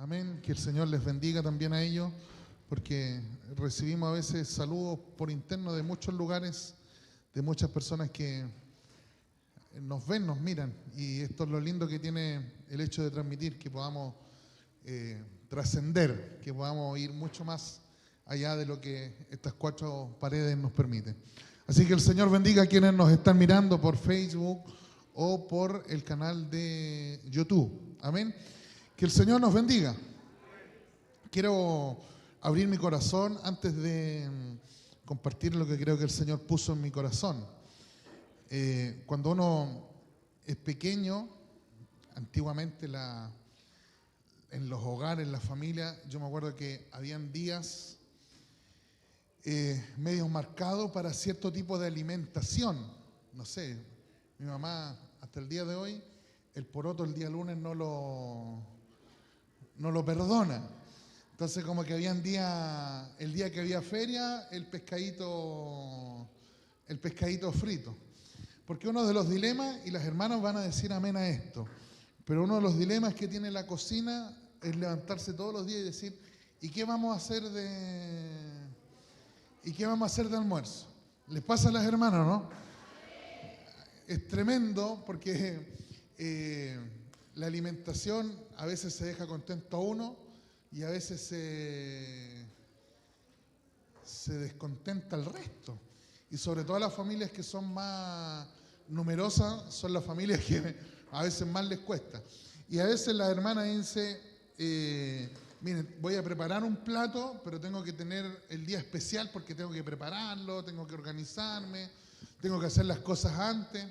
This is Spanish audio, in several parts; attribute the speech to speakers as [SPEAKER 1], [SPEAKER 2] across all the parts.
[SPEAKER 1] Amén. Que el Señor les bendiga también a ellos, porque recibimos a veces saludos por interno de muchos lugares, de muchas personas que nos ven, nos miran, y esto es lo lindo que tiene el hecho de transmitir, que podamos trascender, que podamos ir mucho más allá de lo que estas cuatro paredes nos permiten. Así que el Señor bendiga a quienes nos están mirando por Facebook o por el canal de YouTube. Amén. Que el Señor nos bendiga. Quiero abrir mi corazón antes de compartir lo que creo que el Señor puso en mi corazón. Cuando uno es pequeño, antiguamente en los hogares, en la familia, yo me acuerdo que habían días medios marcados para cierto tipo de alimentación. No sé, mi mamá hasta el día de hoy, el poroto el día lunes no lo perdona. Entonces como que habían días, el día que había feria, el pescadito frito. Porque uno de los dilemas, y las hermanas van a decir amén a esto, pero uno de los dilemas que tiene la cocina es levantarse todos los días y decir, ¿y qué vamos a hacer de almuerzo? ¿Les pasa a las hermanas, no? Es tremendo porque la alimentación a veces se deja contento a uno y a veces se descontenta al resto. Y sobre todo las familias que son más numerosas son las familias que a veces más les cuesta. Y a veces la hermana dice, miren, voy a preparar un plato, pero tengo que tener el día especial porque tengo que prepararlo, tengo que organizarme, tengo que hacer las cosas antes.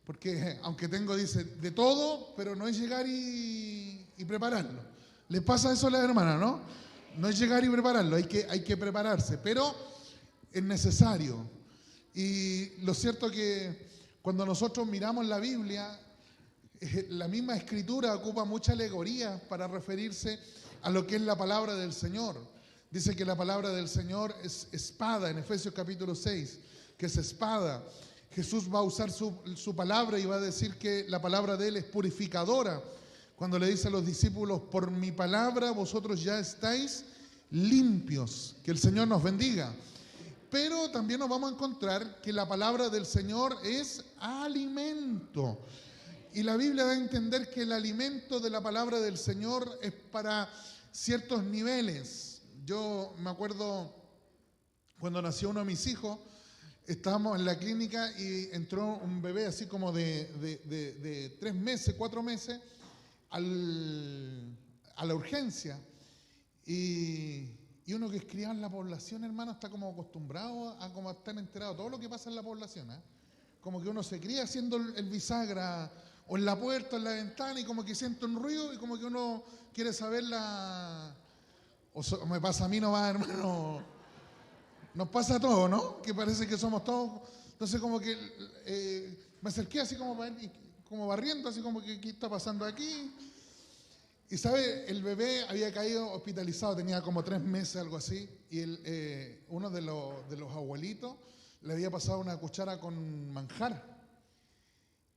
[SPEAKER 1] Porque aunque tengo, dice, de todo, pero no es llegar y prepararlo. ¿Les pasa eso a las hermanas, no? No es llegar y prepararlo, hay que prepararse, pero es necesario. Y lo cierto es que cuando nosotros miramos la Biblia, la misma Escritura ocupa mucha alegoría para referirse a lo que es la palabra del Señor. Dice que la palabra del Señor es espada, en Efesios capítulo 6, que es espada. Jesús va a usar su palabra y va a decir que la palabra de Él es purificadora. Cuando le dice a los discípulos, por mi palabra vosotros ya estáis limpios. Que el Señor nos bendiga. Pero también nos vamos a encontrar que la palabra del Señor es alimento. Y la Biblia da a entender que el alimento de la palabra del Señor es para ciertos niveles. Yo me acuerdo cuando nació uno de mis hijos, estábamos en la clínica y entró un bebé así como de 3 meses, 4 meses a la urgencia. Y uno que es criado en la población, hermano, está como acostumbrado a como estar enterado de todo lo que pasa en la población. Como que uno se cría haciendo el bisagra o en la puerta, en la ventana, y como que siente un ruido y como que uno quiere saber o me pasa a mí nomás, hermano. Nos pasa a todos, ¿no? Que parece que somos todos. Entonces como que me acerqué así como barriendo, así como que ¿qué está pasando aquí? Y sabe, el bebé había caído hospitalizado, tenía como 3 meses, algo así, y uno de los abuelitos le había pasado una cuchara con manjar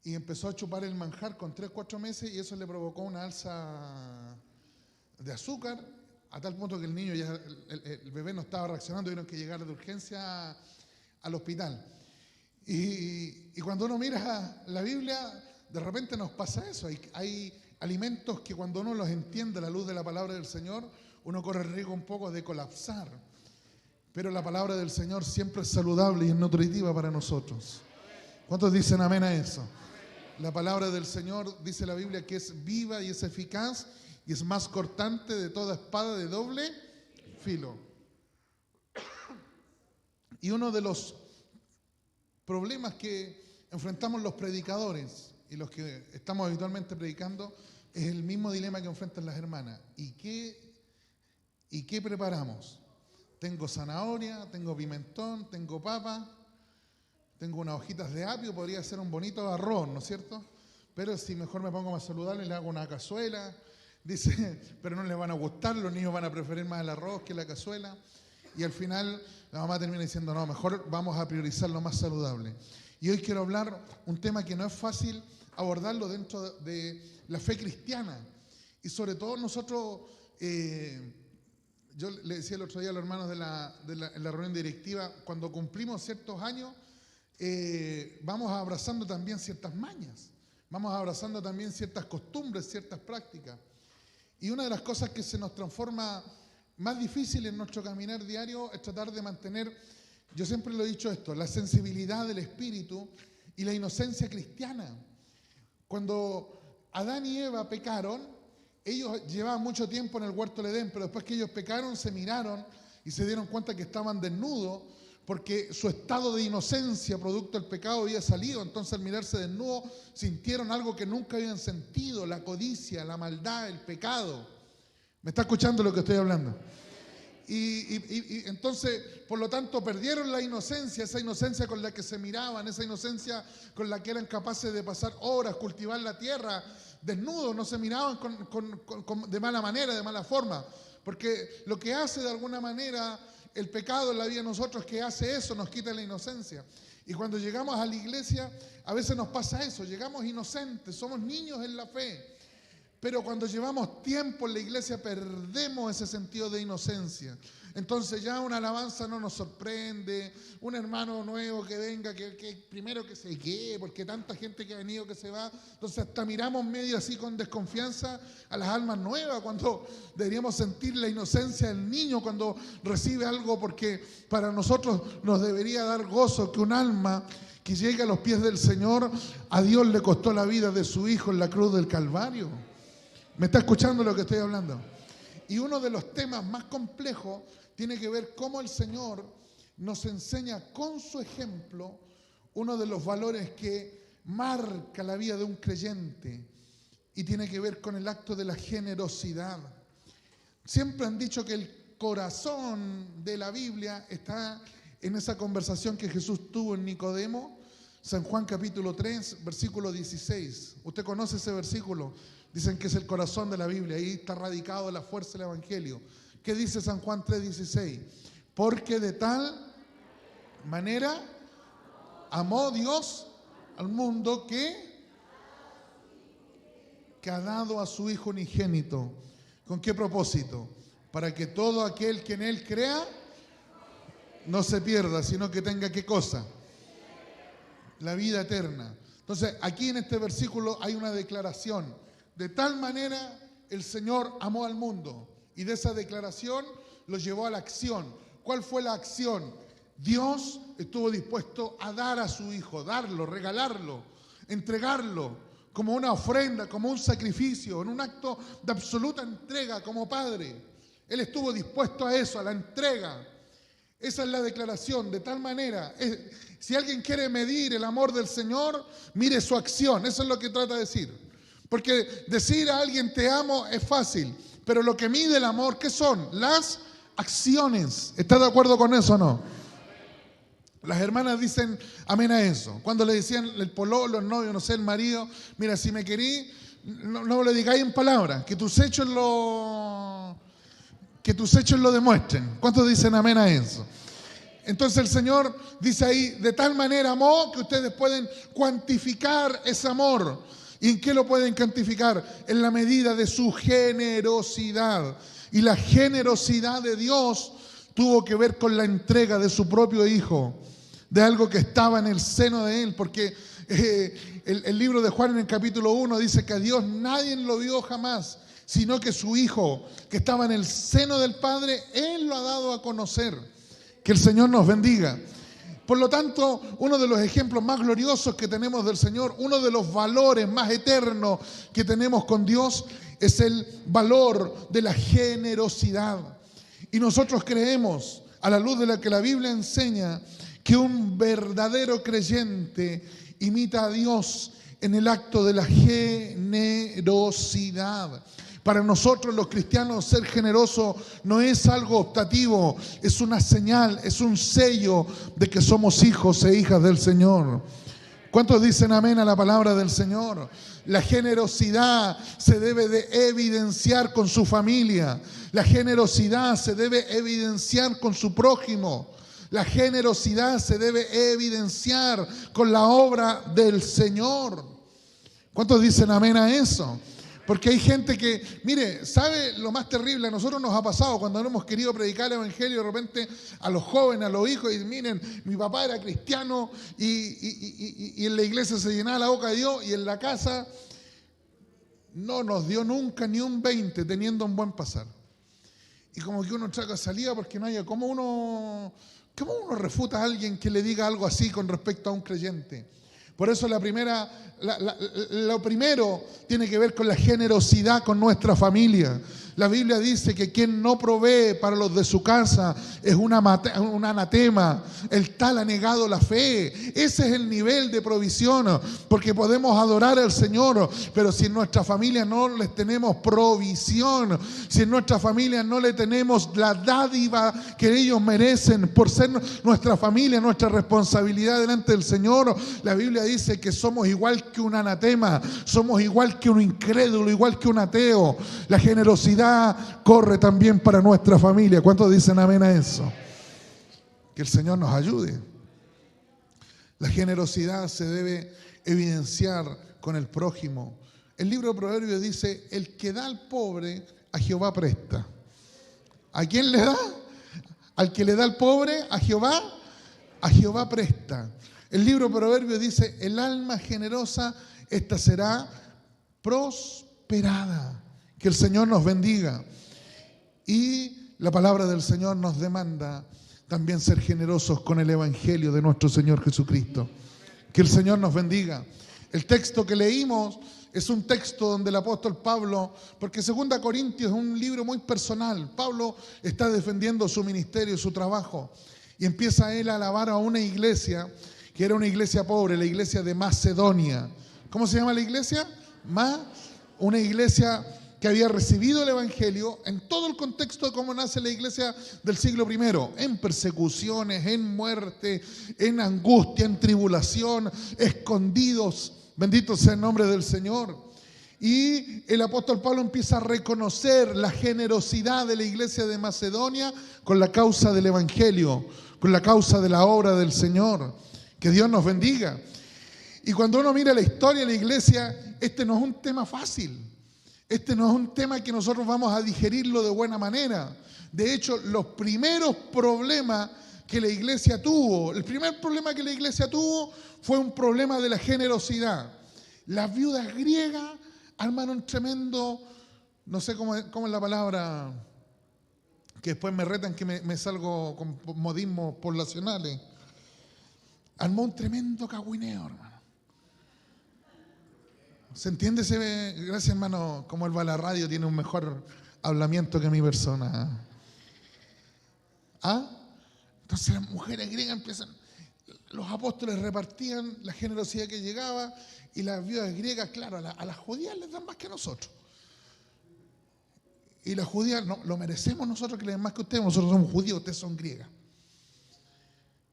[SPEAKER 1] y empezó a chupar el manjar con 3, 4 meses y eso le provocó una alza de azúcar, a tal punto que el niño ya, el bebé no estaba reaccionando, tuvieron que llegar de urgencia al hospital. Y cuando uno mira la Biblia, de repente nos pasa eso. Hay alimentos que cuando uno los entiende a la luz de la palabra del Señor, uno corre el riesgo un poco de colapsar. Pero la palabra del Señor siempre es saludable y es nutritiva para nosotros. ¿Cuántos dicen amén a eso? La palabra del Señor, dice la Biblia, que es viva y es eficaz y es más cortante de toda espada de doble filo. Y uno de los problemas que enfrentamos los predicadores y los que estamos habitualmente predicando es el mismo dilema que enfrentan las hermanas. ¿Y qué preparamos? Tengo zanahoria, tengo pimentón, tengo papa, tengo unas hojitas de apio, podría ser un bonito arroz, ¿no es cierto? Pero si mejor me pongo más saludable, le hago una cazuela. Dice, pero no les van a gustar, los niños van a preferir más el arroz que la cazuela. Y al final la mamá termina diciendo, no, mejor vamos a priorizar lo más saludable. Y hoy quiero hablar un tema que no es fácil abordarlo dentro de la fe cristiana. Y sobre todo nosotros, yo le decía el otro día a los hermanos en la reunión directiva, cuando cumplimos ciertos años, vamos abrazando también ciertas mañas, vamos abrazando también ciertas costumbres, ciertas prácticas. Y una de las cosas que se nos transforma más difícil en nuestro caminar diario es tratar de mantener, yo siempre lo he dicho esto, la sensibilidad del espíritu y la inocencia cristiana. Cuando Adán y Eva pecaron, ellos llevaban mucho tiempo en el huerto del Edén, pero después que ellos pecaron, se miraron y se dieron cuenta que estaban desnudos, porque su estado de inocencia, producto del pecado, había salido. Entonces, al mirarse desnudos, sintieron algo que nunca habían sentido: la codicia, la maldad, el pecado. ¿Me está escuchando lo que estoy hablando? Y entonces, por lo tanto, perdieron la inocencia, esa inocencia con la que se miraban, esa inocencia con la que eran capaces de pasar horas, cultivar la tierra, desnudos, no se miraban de mala manera, de mala forma. Porque lo que hace de alguna manera el pecado en la vida de nosotros es que hace eso, nos quita la inocencia. Y cuando llegamos a la iglesia, a veces nos pasa eso, llegamos inocentes, somos niños en la fe. Pero cuando llevamos tiempo en la iglesia perdemos ese sentido de inocencia. Entonces ya una alabanza no nos sorprende, un hermano nuevo que venga, que primero que se quede, porque tanta gente que ha venido que se va. Entonces hasta miramos medio así con desconfianza a las almas nuevas, cuando deberíamos sentir la inocencia del niño cuando recibe algo, porque para nosotros nos debería dar gozo que un alma que llegue a los pies del Señor, a Dios le costó la vida de su Hijo en la cruz del Calvario. ¿Me está escuchando lo que estoy hablando? Y uno de los temas más complejos tiene que ver cómo el Señor nos enseña con su ejemplo uno de los valores que marca la vida de un creyente, y tiene que ver con el acto de la generosidad. Siempre han dicho que el corazón de la Biblia está en esa conversación que Jesús tuvo en Nicodemo, San Juan capítulo 3, versículo 16. ¿Usted conoce ese versículo? Dicen que es el corazón de la Biblia, ahí está radicado la fuerza del Evangelio. ¿Qué dice San Juan 3:16? Porque de tal manera amó Dios al mundo que ha dado a su Hijo unigénito. ¿Con qué propósito? Para que todo aquel que en Él crea no se pierda, sino que tenga ¿qué cosa? La vida eterna. Entonces, aquí en este versículo hay una declaración. De tal manera el Señor amó al mundo, y de esa declaración lo llevó a la acción. ¿Cuál fue la acción? Dios estuvo dispuesto a dar a su Hijo, darlo, regalarlo, entregarlo como una ofrenda, como un sacrificio, en un acto de absoluta entrega como Padre. Él estuvo dispuesto a eso, a la entrega. Esa es la declaración. De tal manera, si alguien quiere medir el amor del Señor, mire su acción. Eso es lo que trata de decir. Porque decir a alguien te amo es fácil, pero lo que mide el amor, ¿qué son? Las acciones. ¿Está de acuerdo con eso o no? Las hermanas dicen amén a eso. Cuando le decían el pololo, el novio, no sé, el marido, mira, si me querís, no le digáis en palabras, que tus hechos lo demuestren. ¿Cuántos dicen amén a eso? Entonces el Señor dice ahí, de tal manera amó que ustedes pueden cuantificar ese amor. ¿Y en qué lo pueden cuantificar? En la medida de su generosidad. Y la generosidad de Dios tuvo que ver con la entrega de su propio Hijo, de algo que estaba en el seno de Él, porque el libro de Juan en el capítulo 1 dice que a Dios nadie lo vio jamás, sino que su Hijo, que estaba en el seno del Padre, Él lo ha dado a conocer. Que el Señor nos bendiga. Por lo tanto, uno de los ejemplos más gloriosos que tenemos del Señor, uno de los valores más eternos que tenemos con Dios, es el valor de la generosidad. Y nosotros creemos, a la luz de lo que la Biblia enseña, que un verdadero creyente imita a Dios en el acto de la generosidad. Para nosotros los cristianos ser generoso no es algo optativo, es una señal, es un sello de que somos hijos e hijas del Señor. ¿Cuántos dicen amén a la palabra del Señor? La generosidad se debe de evidenciar con su familia. La generosidad se debe evidenciar con su prójimo. La generosidad se debe evidenciar con la obra del Señor. ¿Cuántos dicen amén a eso? Porque hay gente que, mire, ¿sabe lo más terrible? A nosotros nos ha pasado cuando no hemos querido predicar el evangelio, de repente a los jóvenes, a los hijos, y miren, mi papá era cristiano y en la iglesia se llenaba la boca de Dios y en la casa no nos dio nunca ni un 20 teniendo un buen pasar. Y como que uno traga salida porque no haya, ¿cómo uno refuta a alguien que le diga algo así con respecto a un creyente? Por eso lo primero tiene que ver con la generosidad con nuestra familia. La Biblia dice que quien no provee para los de su casa es un anatema. El tal ha negado la fe. Ese es el nivel de provisión, porque podemos adorar al Señor, pero si en nuestra familia no les tenemos provisión, si en nuestra familia no le tenemos la dádiva que ellos merecen por ser nuestra familia, nuestra responsabilidad delante del Señor, la Biblia dice que somos igual que un anatema, somos igual que un incrédulo, igual que un ateo. La generosidad corre también para nuestra familia. ¿Cuántos dicen amén a eso? Que el Señor nos ayude. La generosidad se debe evidenciar con el prójimo. El libro de Proverbios dice: el que da al pobre, a Jehová presta. ¿A quién le da? Al que le da al pobre, a Jehová presta. El libro de Proverbios dice: el alma generosa, esta será prosperada. Que el Señor nos bendiga. Y la palabra del Señor nos demanda también ser generosos con el evangelio de nuestro Señor Jesucristo. Que el Señor nos bendiga. El texto que leímos es un texto donde el apóstol Pablo, porque 2 Corintios es un libro muy personal, Pablo está defendiendo su ministerio, su trabajo, y empieza él a alabar a una iglesia que era una iglesia pobre, la iglesia de Macedonia. ¿Cómo se llama la iglesia? Una iglesia que había recibido el evangelio en todo el contexto de cómo nace la iglesia del siglo I, en persecuciones, en muerte, en angustia, en tribulación, escondidos. Bendito sea el nombre del Señor. Y el apóstol Pablo empieza a reconocer la generosidad de la iglesia de Macedonia con la causa del evangelio, con la causa de la obra del Señor. Que Dios nos bendiga. Y cuando uno mira la historia de la iglesia, este no es un tema fácil. Este no es un tema que nosotros vamos a digerirlo de buena manera. De hecho, los primeros problemas que la iglesia tuvo, el primer problema que la iglesia tuvo fue un problema de la generosidad. Las viudas griegas armaron un tremendo, no sé cómo es la palabra, que después me retan que me salgo con modismos poblacionales. Armó un tremendo cagüineo, hermano. ¿Se entiende? Gracias, hermano, como él va a la radio, tiene un mejor hablamiento que mi persona. ¿Ah? Entonces las mujeres griegas empiezan, los apóstoles repartían la generosidad que llegaba y las viudas griegas, claro, a las judías les dan más que a nosotros. Y las judías, no, lo merecemos nosotros que les den más que ustedes, nosotros somos judíos, ustedes son griegas.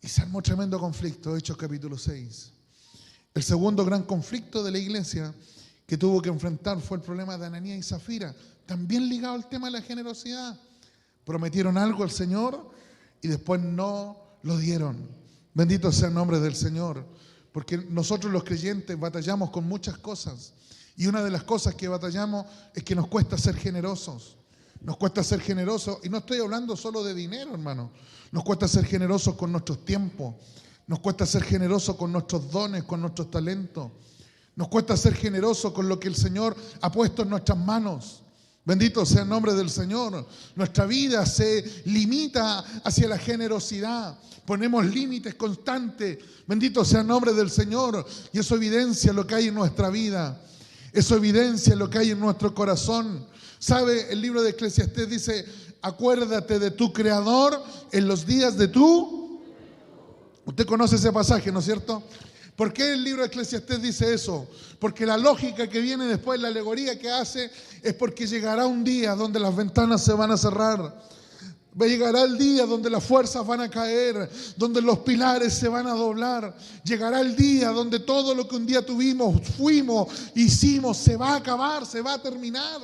[SPEAKER 1] Y se armó tremendo conflicto, Hechos capítulo 6. El segundo gran conflicto de la iglesia que tuvo que enfrentar fue el problema de Ananías y Zafira, también ligado al tema de la generosidad. Prometieron algo al Señor y después no lo dieron. Bendito sea el nombre del Señor, porque nosotros los creyentes batallamos con muchas cosas. Y una de las cosas que batallamos es que nos cuesta ser generosos. Nos cuesta ser generosos, y no estoy hablando solo de dinero, hermano. Nos cuesta ser generosos con nuestros tiempos. Nos cuesta ser generosos con nuestros dones, con nuestros talentos. Nos cuesta ser generosos con lo que el Señor ha puesto en nuestras manos. Bendito sea el nombre del Señor. Nuestra vida se limita hacia la generosidad. Ponemos límites constantes. Bendito sea el nombre del Señor. Y eso evidencia lo que hay en nuestra vida. Eso evidencia lo que hay en nuestro corazón. ¿Sabe? El libro de Eclesiastés dice: acuérdate de tu Creador en los días de tu... Usted conoce ese pasaje, ¿no es cierto? ¿Por qué el libro de Eclesiastés dice eso? Porque la lógica que viene después, la alegoría que hace, es porque llegará un día donde las ventanas se van a cerrar, Llegará el día donde las fuerzas van a caer, donde los pilares se van a doblar. Llegará el día donde todo lo que un día tuvimos, fuimos, hicimos, se va a acabar, se va a terminar.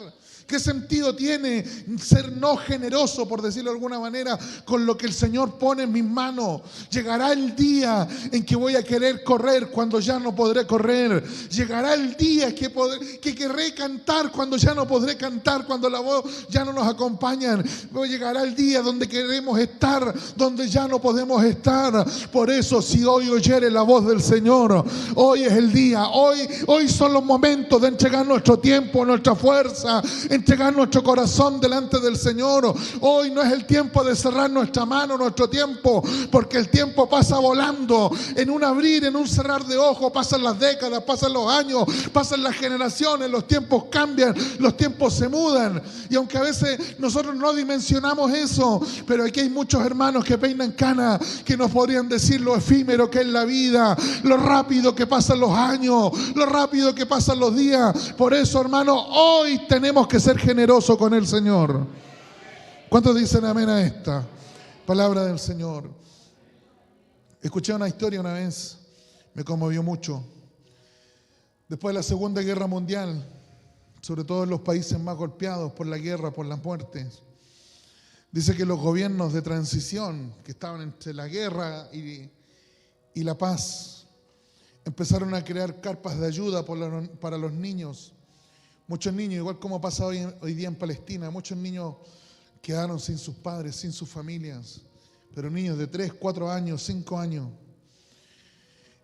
[SPEAKER 1] ¿Qué sentido tiene ser no generoso, por decirlo de alguna manera, con lo que el Señor pone en mis manos? Llegará el día en que voy a querer correr cuando ya no podré correr. Llegará el día que querré cantar cuando ya no podré cantar, cuando la voz ya no nos acompaña. Llegará el día donde queremos estar, donde ya no podemos estar. Por eso, si hoy oyere la voz del Señor, hoy es el día. Hoy son los momentos de entregar nuestro tiempo, nuestra fuerza, entregar nuestro corazón delante del Señor. Hoy no es el tiempo de cerrar nuestra mano, nuestro tiempo, porque el tiempo pasa volando. En un abrir, en un cerrar de ojos, pasan las décadas, pasan los años, pasan las generaciones, los tiempos cambian, los tiempos se mudan. Y aunque a veces nosotros no dimensionamos eso, pero aquí hay muchos hermanos que peinan canas, que nos podrían decir lo efímero que es la vida, lo rápido que pasan los años, lo rápido que pasan los días. Por eso, hermano, hoy tenemos que ser generosos con el Señor. ¿Cuántos dicen amén a esta palabra del Señor? Escuché una historia una vez, me conmovió mucho. Después de la Segunda Guerra Mundial, sobre todo en los países más golpeados por la guerra, por las muertes, dice que los gobiernos de transición, que estaban entre la guerra y la paz, empezaron a crear carpas de ayuda para los niños. Muchos niños, igual como pasa hoy día en Palestina, muchos niños quedaron sin sus padres, sin sus familias, pero niños de 3, 4 años, 5 años.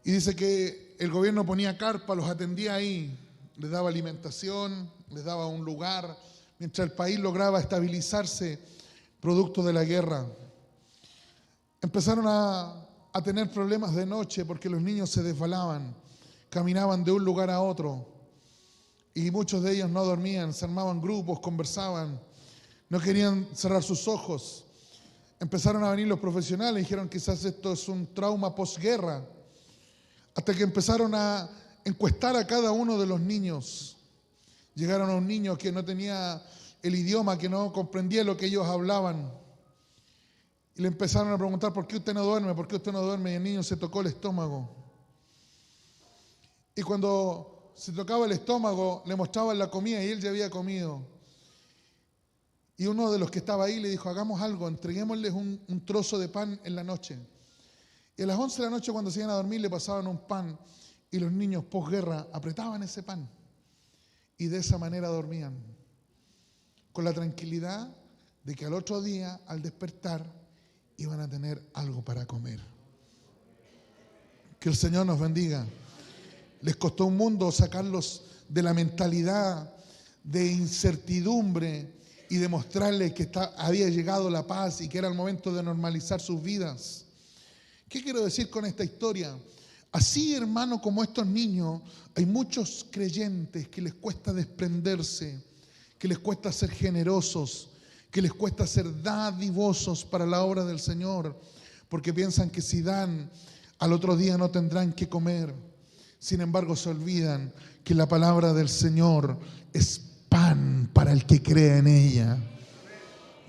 [SPEAKER 1] Y dice que el gobierno ponía carpa, los atendía ahí, les daba alimentación, les daba un lugar, mientras el país lograba estabilizarse producto de la guerra. Empezaron a tener problemas de noche porque los niños se desvelaban, caminaban de un lugar a otro. Y muchos de ellos no dormían, se armaban grupos, conversaban, no querían cerrar sus ojos. Empezaron a venir los profesionales y dijeron quizás esto es un trauma posguerra. Hasta que empezaron a encuestar a cada uno de los niños. Llegaron a un niño que no tenía el idioma, que no comprendía lo que ellos hablaban. Y le empezaron a preguntar, ¿por qué usted no duerme? ¿Por qué usted no duerme? Y el niño se tocó el estómago. Y cuando se tocaba el estómago, le mostraban la comida y él ya había comido. Y uno de los que estaba ahí le dijo, hagamos algo, entreguémosles un trozo de pan en la noche. Y a las 11 de la noche, cuando se iban a dormir, le pasaban un pan y los niños posguerra apretaban ese pan y de esa manera dormían, con la tranquilidad de que al otro día, al despertar, iban a tener algo para comer. Que el Señor nos bendiga. Les costó un mundo sacarlos de la mentalidad de incertidumbre y demostrarles que había llegado la paz y que era el momento de normalizar sus vidas. ¿Qué quiero decir con esta historia? Así, hermano, como estos niños, hay muchos creyentes que les cuesta desprenderse, que les cuesta ser generosos, que les cuesta ser dadivosos para la obra del Señor, porque piensan que si dan, al otro día no tendrán que comer. Sin embargo, se olvidan que la palabra del Señor es pan para el que crea en ella.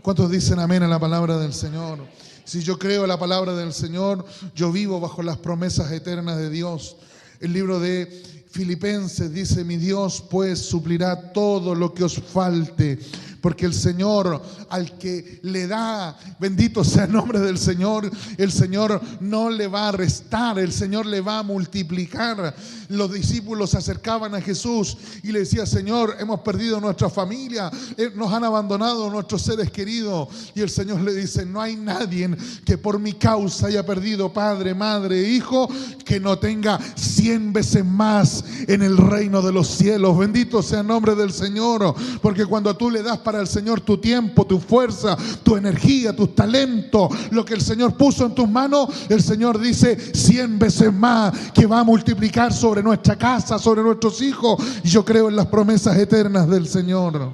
[SPEAKER 1] ¿Cuántos dicen amén a la palabra del Señor? Si yo creo en la palabra del Señor, yo vivo bajo las promesas eternas de Dios. El libro de Filipenses dice, mi Dios pues suplirá todo lo que os falte. Porque el Señor al que le da, bendito sea el nombre del Señor, el Señor no le va a restar, el Señor le va a multiplicar. Los discípulos se acercaban a Jesús y le decían, Señor, hemos perdido nuestra familia, nos han abandonado nuestros seres queridos. Y el Señor le dice, no hay nadie que por mi causa haya perdido padre, madre, hijo, que no tenga 100 veces más en el reino de los cielos. Bendito sea el nombre del Señor, porque cuando tú le das para al Señor tu tiempo, tu fuerza, tu energía, tus talentos, lo que el Señor puso en tus manos, el Señor dice 100 veces más que va a multiplicar sobre nuestra casa, sobre nuestros hijos. Y yo creo en las promesas eternas del Señor.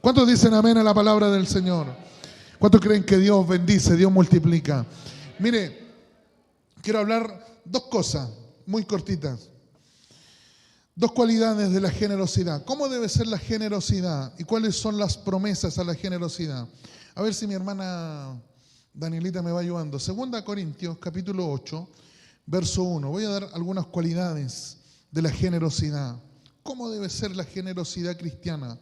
[SPEAKER 1] ¿Cuántos dicen amén a la palabra del Señor? ¿Cuántos creen que Dios bendice, Dios multiplica? Mire, quiero hablar dos cosas muy cortitas. Dos cualidades de la generosidad. ¿Cómo debe ser la generosidad? ¿Y cuáles son las promesas a la generosidad? A ver si mi hermana Danielita me va ayudando. 2 Corintios, capítulo 8, verso 1. Voy a dar algunas cualidades de la generosidad. ¿Cómo debe ser la generosidad cristiana?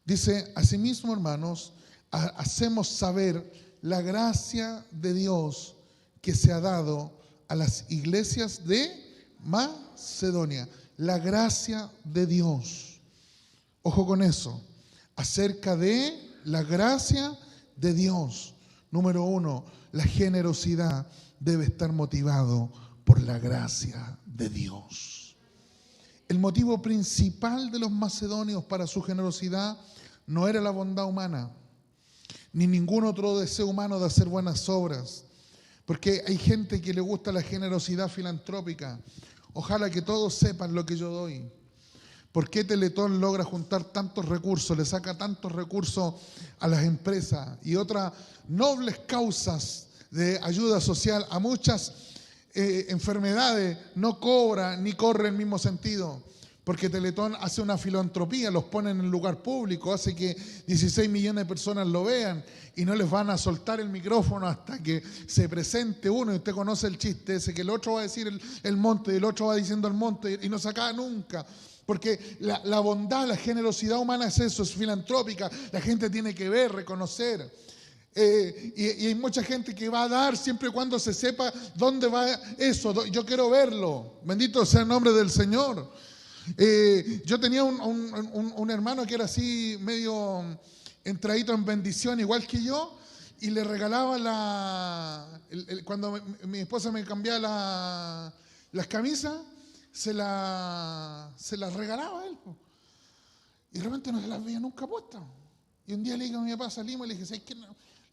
[SPEAKER 1] Dice, asimismo, hermanos, hacemos saber la gracia de Dios que se ha dado a las iglesias de Macedonia. La gracia de Dios. Ojo con eso. Acerca de la gracia de Dios. Número 1, la generosidad debe estar motivado por la gracia de Dios. El motivo principal de los macedonios para su generosidad no era la bondad humana, ni ningún otro deseo humano de hacer buenas obras, porque hay gente que le gusta la generosidad filantrópica. Ojalá que todos sepan lo que yo doy. ¿Por qué Teletón logra juntar tantos recursos, le saca tantos recursos a las empresas y otras nobles causas de ayuda social a muchas enfermedades? No cobra ni corre el mismo sentido. Porque Teletón hace una filantropía, los pone en el lugar público, hace que 16 millones de personas lo vean y no les van a soltar el micrófono hasta que se presente uno. Y usted conoce el chiste ese, que el otro va a decir el monte y el otro va diciendo el monte y no se acaba nunca. Porque la bondad, la generosidad humana es eso, es filantrópica. La gente tiene que ver, reconocer. Y hay mucha gente que va a dar siempre y cuando se sepa dónde va eso. Yo quiero verlo. Bendito sea el nombre del Señor. Yo tenía un hermano que era así medio entradito en bendición, igual que yo, y le regalaba cuando mi esposa me cambiaba las camisas, se las regalaba a él. Y de repente no se las veía nunca puestas. Y un día le dije a mi papá, salimos y le dije, ¿sabes qué?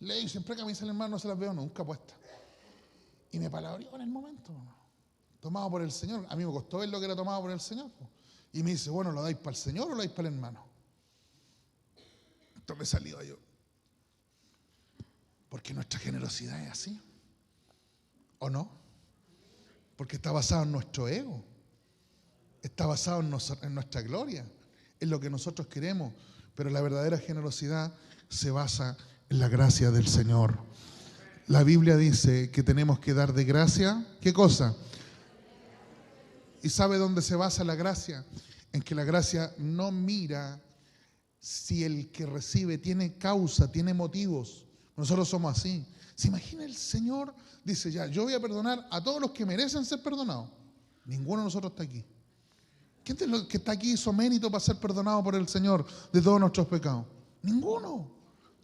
[SPEAKER 1] Le dije, siempre camisas al hermano no se las veo nunca puestas. Y me palabrió en el momento. Tomado por el Señor. A mí me costó ver lo que era tomado por el Señor. Y me dice, bueno, ¿lo dais para el Señor o lo dais para el hermano? Entonces me salió yo. Porque nuestra generosidad es así. ¿O no? Porque está basado en nuestro ego. Está basado en nuestra gloria. En lo que nosotros queremos. Pero la verdadera generosidad se basa en la gracia del Señor. La Biblia dice que tenemos que dar de gracia. ¿Qué cosa? ¿Y sabe dónde se basa la gracia? En que la gracia no mira si el que recibe tiene causa, tiene motivos. Nosotros somos así. ¿Se imagina el Señor? Dice ya, yo voy a perdonar a todos los que merecen ser perdonados. Ninguno de nosotros está aquí. ¿Quién de los que está aquí hizo mérito para ser perdonado por el Señor de todos nuestros pecados? Ninguno.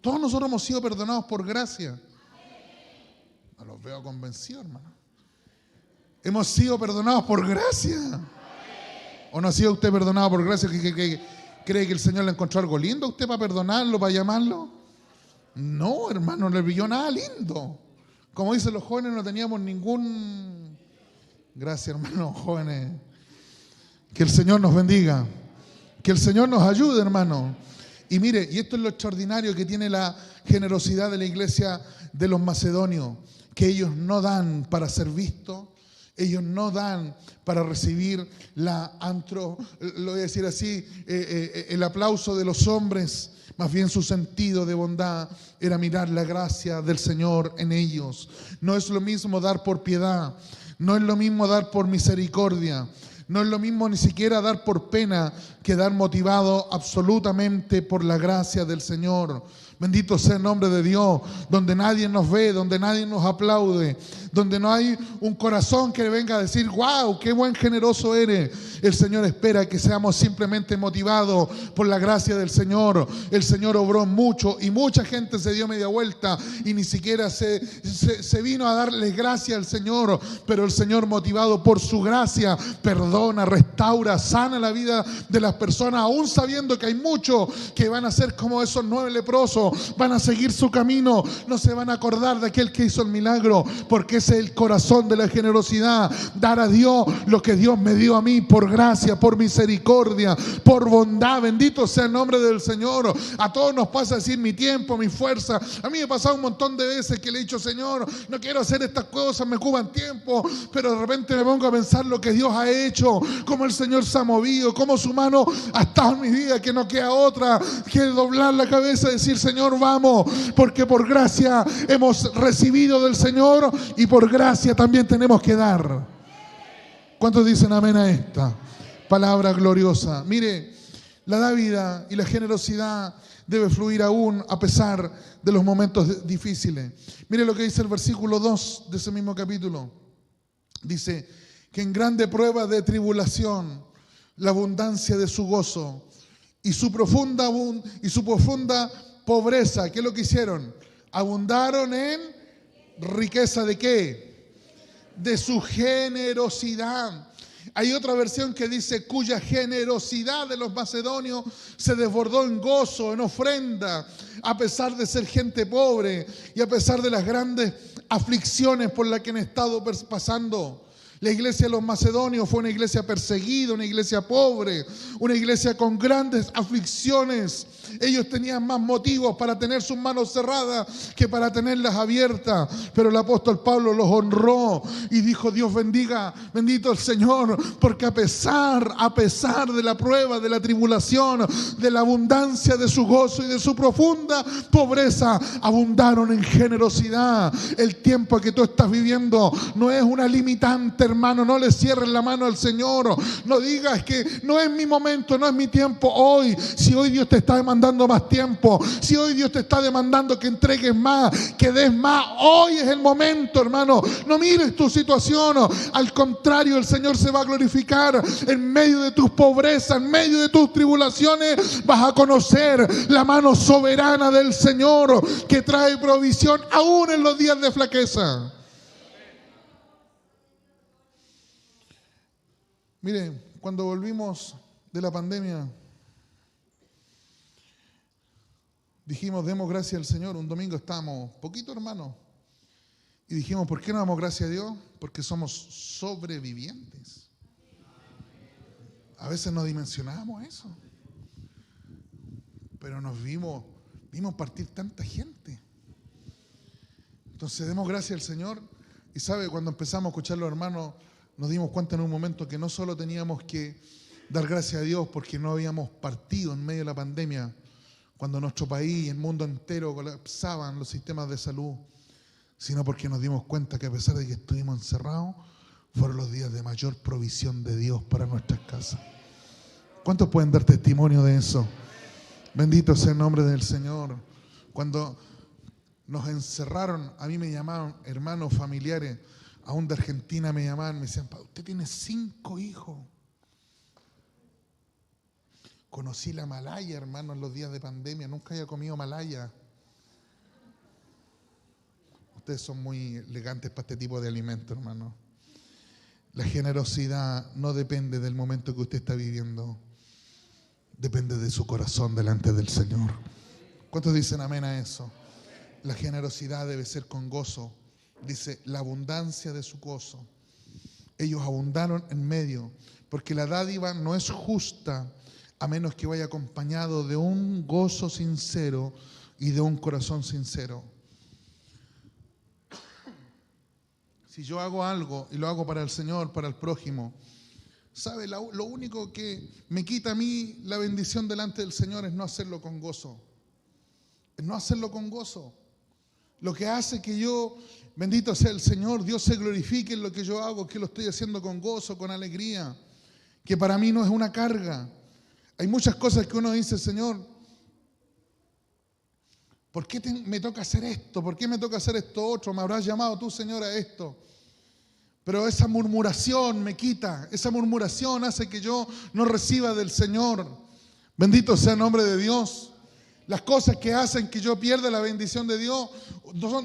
[SPEAKER 1] Todos nosotros hemos sido perdonados por gracia. No los veo convencidos, hermano. Hemos sido perdonados por gracia. ¿O no ha sido usted perdonado por gracia? ¿Que cree que el Señor le encontró algo lindo a usted para perdonarlo, para llamarlo? No, hermano, no le brilló nada lindo. Como dicen los jóvenes, no teníamos ningún... Gracias, hermanos jóvenes. Que el Señor nos bendiga. Que el Señor nos ayude, hermano. Y mire, y esto es lo extraordinario que tiene la generosidad de la iglesia de los macedonios. Que ellos no dan para ser vistos. Ellos no dan para recibir lo voy a decir así, el aplauso de los hombres. Más bien su sentido de bondad era mirar la gracia del Señor en ellos. No es lo mismo dar por piedad, no es lo mismo dar por misericordia, no es lo mismo ni siquiera dar por pena que dar motivado absolutamente por la gracia del Señor. Bendito sea el nombre de Dios, donde nadie nos ve, donde nadie nos aplaude, donde no hay un corazón que venga a decir, wow, qué buen generoso eres. El Señor espera que seamos simplemente motivados por la gracia del Señor. El Señor obró mucho y mucha gente se dio media vuelta y ni siquiera se vino a darle gracias al Señor. Pero el Señor, motivado por su gracia, perdona, restaura, sana la vida de las personas, aún sabiendo que hay muchos que van a ser como esos 9 leprosos. Van a seguir su camino, no se van a acordar de aquel que hizo el milagro, porque ese es el corazón de la generosidad. Dar a Dios lo que Dios me dio a mí por gracia, por misericordia, por bondad. Bendito sea el nombre del Señor. A todos nos pasa decir mi tiempo, mi fuerza. A mí me ha pasado un montón de veces que le he dicho, Señor, no quiero hacer estas cosas, me ocupan tiempo, pero de repente me pongo a pensar lo que Dios ha hecho, cómo el Señor se ha movido, cómo su mano ha estado en mi vida, que no queda otra que doblar la cabeza y decir, Señor, Señor vamos, porque por gracia hemos recibido del Señor y por gracia también tenemos que dar. ¿Cuántos dicen amén a esta palabra gloriosa? Mire, la dávida y la generosidad debe fluir aún a pesar de los momentos difíciles. Mire lo que dice el versículo 2 de ese mismo capítulo. Dice que en grande prueba de tribulación, la abundancia de su gozo y su profunda pobreza, ¿qué es lo que hicieron? Abundaron en riqueza ¿de qué? De su generosidad. Hay otra versión que dice cuya generosidad de los macedonios se desbordó en gozo, en ofrenda, a pesar de ser gente pobre y a pesar de las grandes aflicciones por las que han estado pasando. La iglesia de los macedonios fue una iglesia perseguida, una iglesia pobre, una iglesia con grandes aflicciones. Ellos tenían más motivos para tener sus manos cerradas que para tenerlas abiertas. Pero el apóstol Pablo los honró y dijo: Dios bendiga, bendito el Señor, porque a pesar de la prueba, de la tribulación, de la abundancia de su gozo y de su profunda pobreza, abundaron en generosidad. El tiempo que tú estás viviendo no es una limitante, hermano. No le cierres la mano al Señor. No digas que no es mi momento, no es mi tiempo hoy. Si hoy Dios te está demandando más tiempo, si hoy Dios te está demandando que entregues más, que des más, hoy es el momento, hermano. No mires tu situación. Al contrario, el Señor se va a glorificar en medio de tus pobrezas, en medio de tus tribulaciones. Vas a conocer la mano soberana del Señor que trae provisión aún en los días de flaqueza. Mire, cuando volvimos de la pandemia, dijimos, demos gracias al Señor. Un domingo estábamos poquito, hermano, y dijimos, ¿por qué no damos gracias a Dios? Porque somos sobrevivientes. A veces no dimensionábamos eso, pero nos vimos partir tanta gente. Entonces demos gracias al Señor. Y sabe, cuando empezamos a escuchar a los hermanos, nos dimos cuenta en un momento que no solo teníamos que dar gracias a Dios porque no habíamos partido en medio de la pandemia, cuando nuestro país y el mundo entero colapsaban los sistemas de salud, sino porque nos dimos cuenta que a pesar de que estuvimos encerrados, fueron los días de mayor provisión de Dios para nuestras casas. ¿Cuántos pueden dar testimonio de eso? Bendito sea el nombre del Señor. Cuando nos encerraron, a mí me llamaban hermanos familiares, aún de Argentina me llamaban, me decían, usted tiene 5 hijos. Conocí la malaya, hermano, en los días de pandemia. Nunca había comido malaya. Ustedes son muy elegantes para este tipo de alimento, hermano. La generosidad no depende del momento que usted está viviendo. Depende de su corazón delante del Señor. ¿Cuántos dicen amén a eso? La generosidad debe ser con gozo. Dice, la abundancia de su gozo. Ellos abundaron en medio, porque la dádiva no es justa a menos que vaya acompañado de un gozo sincero y de un corazón sincero. Si yo hago algo y lo hago para el Señor, para el prójimo, ¿sabe? Lo único que me quita a mí la bendición delante del Señor es no hacerlo con gozo. Es no hacerlo con gozo. Lo que hace que yo, bendito sea el Señor, Dios se glorifique en lo que yo hago, que lo estoy haciendo con gozo, con alegría, que para mí no es una carga. Hay muchas cosas que uno dice, Señor, ¿por qué me toca hacer esto? ¿Por qué me toca hacer esto otro? ¿Me habrás llamado tú, Señor, a esto? Pero esa murmuración me quita, esa murmuración hace que yo no reciba del Señor. Bendito sea el nombre de Dios. Las cosas que hacen que yo pierda la bendición de Dios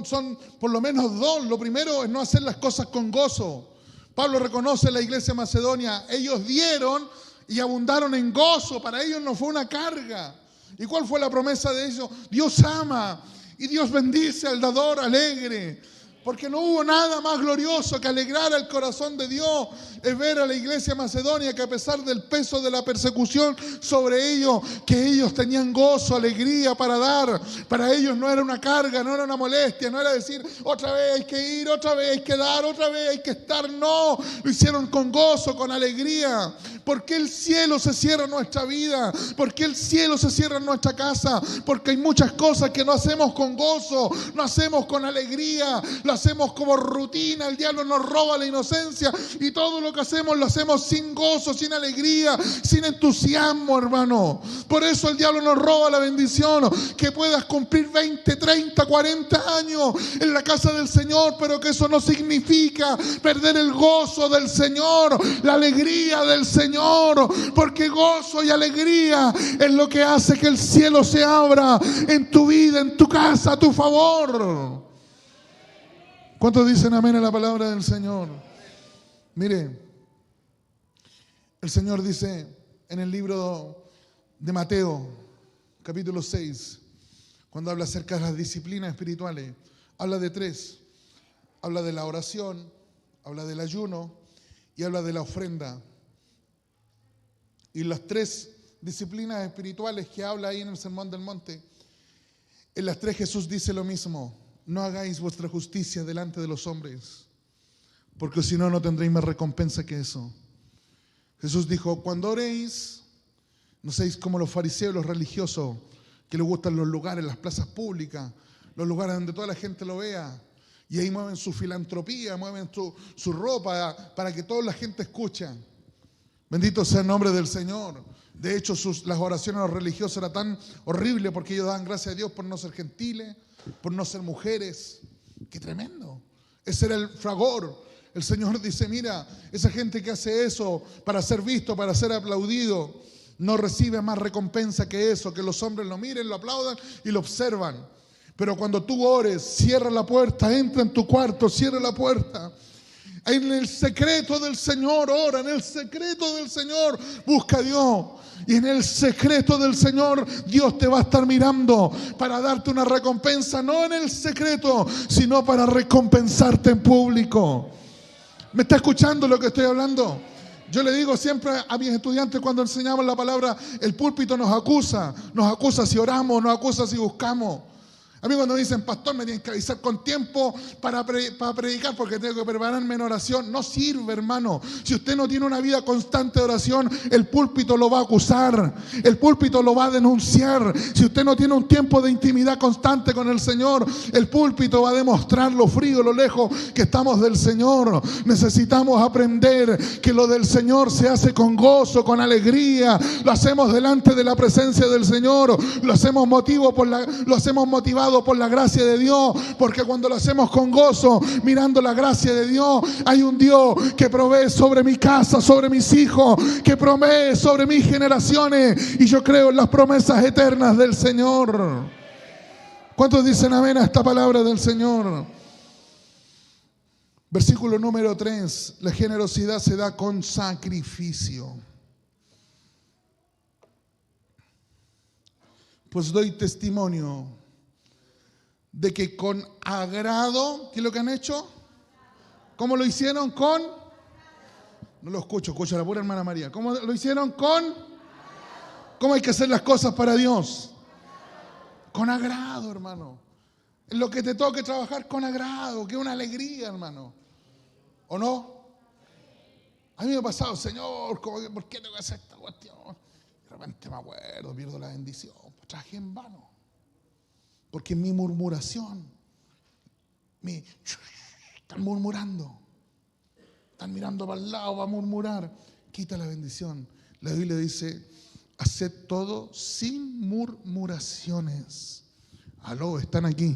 [SPEAKER 1] son por lo menos 2. Lo primero es no hacer las cosas con gozo. Pablo reconoce en la iglesia de Macedonia, ellos dieron y abundaron en gozo. Para ellos no fue una carga. ¿Y cuál fue la promesa de ellos? Dios ama y Dios bendice al dador alegre. Porque no hubo nada más glorioso que alegrar el corazón de Dios, es ver a la iglesia macedonia que a pesar del peso de la persecución sobre ellos, que ellos tenían gozo, alegría para dar. Para ellos no era una carga, no era una molestia, no era decir otra vez hay que ir, otra vez hay que dar, otra vez hay que estar. No, lo hicieron con gozo, con alegría. ¿Por qué el cielo se cierra en nuestra vida? ¿Por qué el cielo se cierra en nuestra casa? Porque hay muchas cosas que no hacemos con gozo, no hacemos con alegría, lo hacemos como rutina. El diablo nos roba la inocencia y todo lo que hacemos lo hacemos sin gozo, sin alegría, sin entusiasmo, hermano. Por eso el diablo nos roba la bendición, que puedas cumplir 20, 30, 40 años en la casa del Señor, pero que eso no significa perder el gozo del Señor, la alegría del Señor, porque gozo y alegría es lo que hace que el cielo se abra en tu vida, en tu casa, a tu favor. ¿Cuántos dicen amén a la palabra del Señor? Mire, el Señor dice en el libro de Mateo, capítulo 6, cuando habla acerca de las disciplinas espirituales, habla de 3. Habla de la oración, habla del ayuno y habla de la ofrenda. Y las 3 disciplinas espirituales que habla ahí en el Sermón del Monte, en las 3 Jesús dice lo mismo: no hagáis vuestra justicia delante de los hombres, porque si no, no tendréis más recompensa que eso. Jesús dijo: cuando oréis, no seáis como los fariseos, los religiosos, que les gustan los lugares, las plazas públicas, los lugares donde toda la gente lo vea, y ahí mueven su filantropía, mueven su ropa para que toda la gente escuche. Bendito sea el nombre del Señor. De hecho, las oraciones de los religiosos eran tan horribles porque ellos daban gracias a Dios por no ser gentiles, por no ser mujeres. ¡Qué tremendo! Ese era el fragor. El Señor dice: mira, esa gente que hace eso para ser visto, para ser aplaudido, no recibe más recompensa que eso, que los hombres lo miren, lo aplaudan y lo observan. Pero cuando tú ores, cierra la puerta, entra en tu cuarto, cierra la puerta. En el secreto del Señor ora, en el secreto del Señor busca a Dios. Y en el secreto del Señor Dios te va a estar mirando para darte una recompensa, no en el secreto, sino para recompensarte en público. ¿Me está escuchando lo que estoy hablando? Yo le digo siempre a mis estudiantes cuando enseñamos la palabra, el púlpito nos acusa si oramos, nos acusa si buscamos. A mí cuando me dicen: pastor, me tienen que avisar con tiempo para predicar porque tengo que prepararme en oración, no sirve, hermano. Si usted no tiene una vida constante de oración, el púlpito lo va a acusar, el púlpito lo va a denunciar. Si usted no tiene un tiempo de intimidad constante con el Señor, el púlpito va a demostrar lo frío, lo lejos que estamos del Señor. Necesitamos aprender que lo del Señor se hace con gozo, con alegría. Lo hacemos delante de la presencia del Señor, lo hacemos motivado por la gracia de Dios, porque cuando lo hacemos con gozo, mirando la gracia de Dios, hay un Dios que provee sobre mi casa, sobre mis hijos, que provee sobre mis generaciones, y yo creo en las promesas eternas del Señor. ¿Cuántos dicen amén a esta palabra del Señor? Versículo número 3, la generosidad se da con sacrificio. Pues doy testimonio de que con agrado, ¿qué es lo que han hecho? ¿Cómo lo hicieron? No lo escucho a la pura hermana María. ¿Cómo lo hicieron? ¿Cómo hay que hacer las cosas para Dios? Con agrado, hermano. En lo que te toque trabajar con agrado, que es una alegría, hermano. ¿O no? A mí me ha pasado: Señor, ¿por qué tengo que hacer esta cuestión? De repente me acuerdo, pierdo la bendición. Pues trabajé en vano. Porque mi murmuración, están murmurando, están mirando para el lado, va a murmurar, quita la bendición. La Biblia dice: haced todo sin murmuraciones. Aló, están aquí.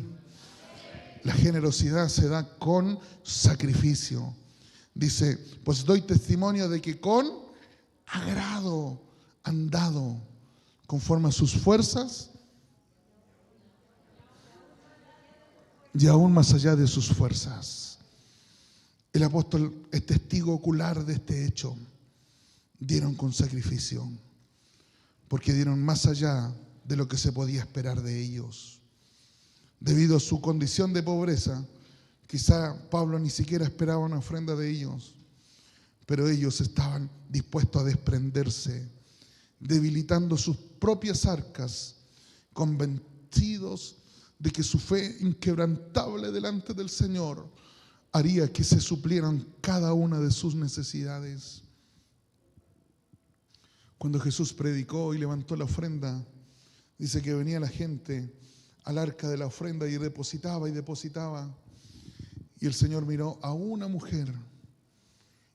[SPEAKER 1] La generosidad se da con sacrificio. Dice: pues doy testimonio de que con agrado han dado conforme a sus fuerzas, y aún más allá de sus fuerzas. El apóstol es testigo ocular de este hecho. Dieron con sacrificio, porque dieron más allá de lo que se podía esperar de ellos. Debido a su condición de pobreza, Quizá Pablo ni siquiera esperaba una ofrenda de ellos, pero ellos estaban dispuestos a desprenderse, debilitando sus propias arcas, convencidos de que su fe inquebrantable delante del Señor haría que se suplieran cada una de sus necesidades. Cuando Jesús predicó y levantó la ofrenda, dice que venía la gente al arca de la ofrenda y depositaba y depositaba. Y el Señor miró a una mujer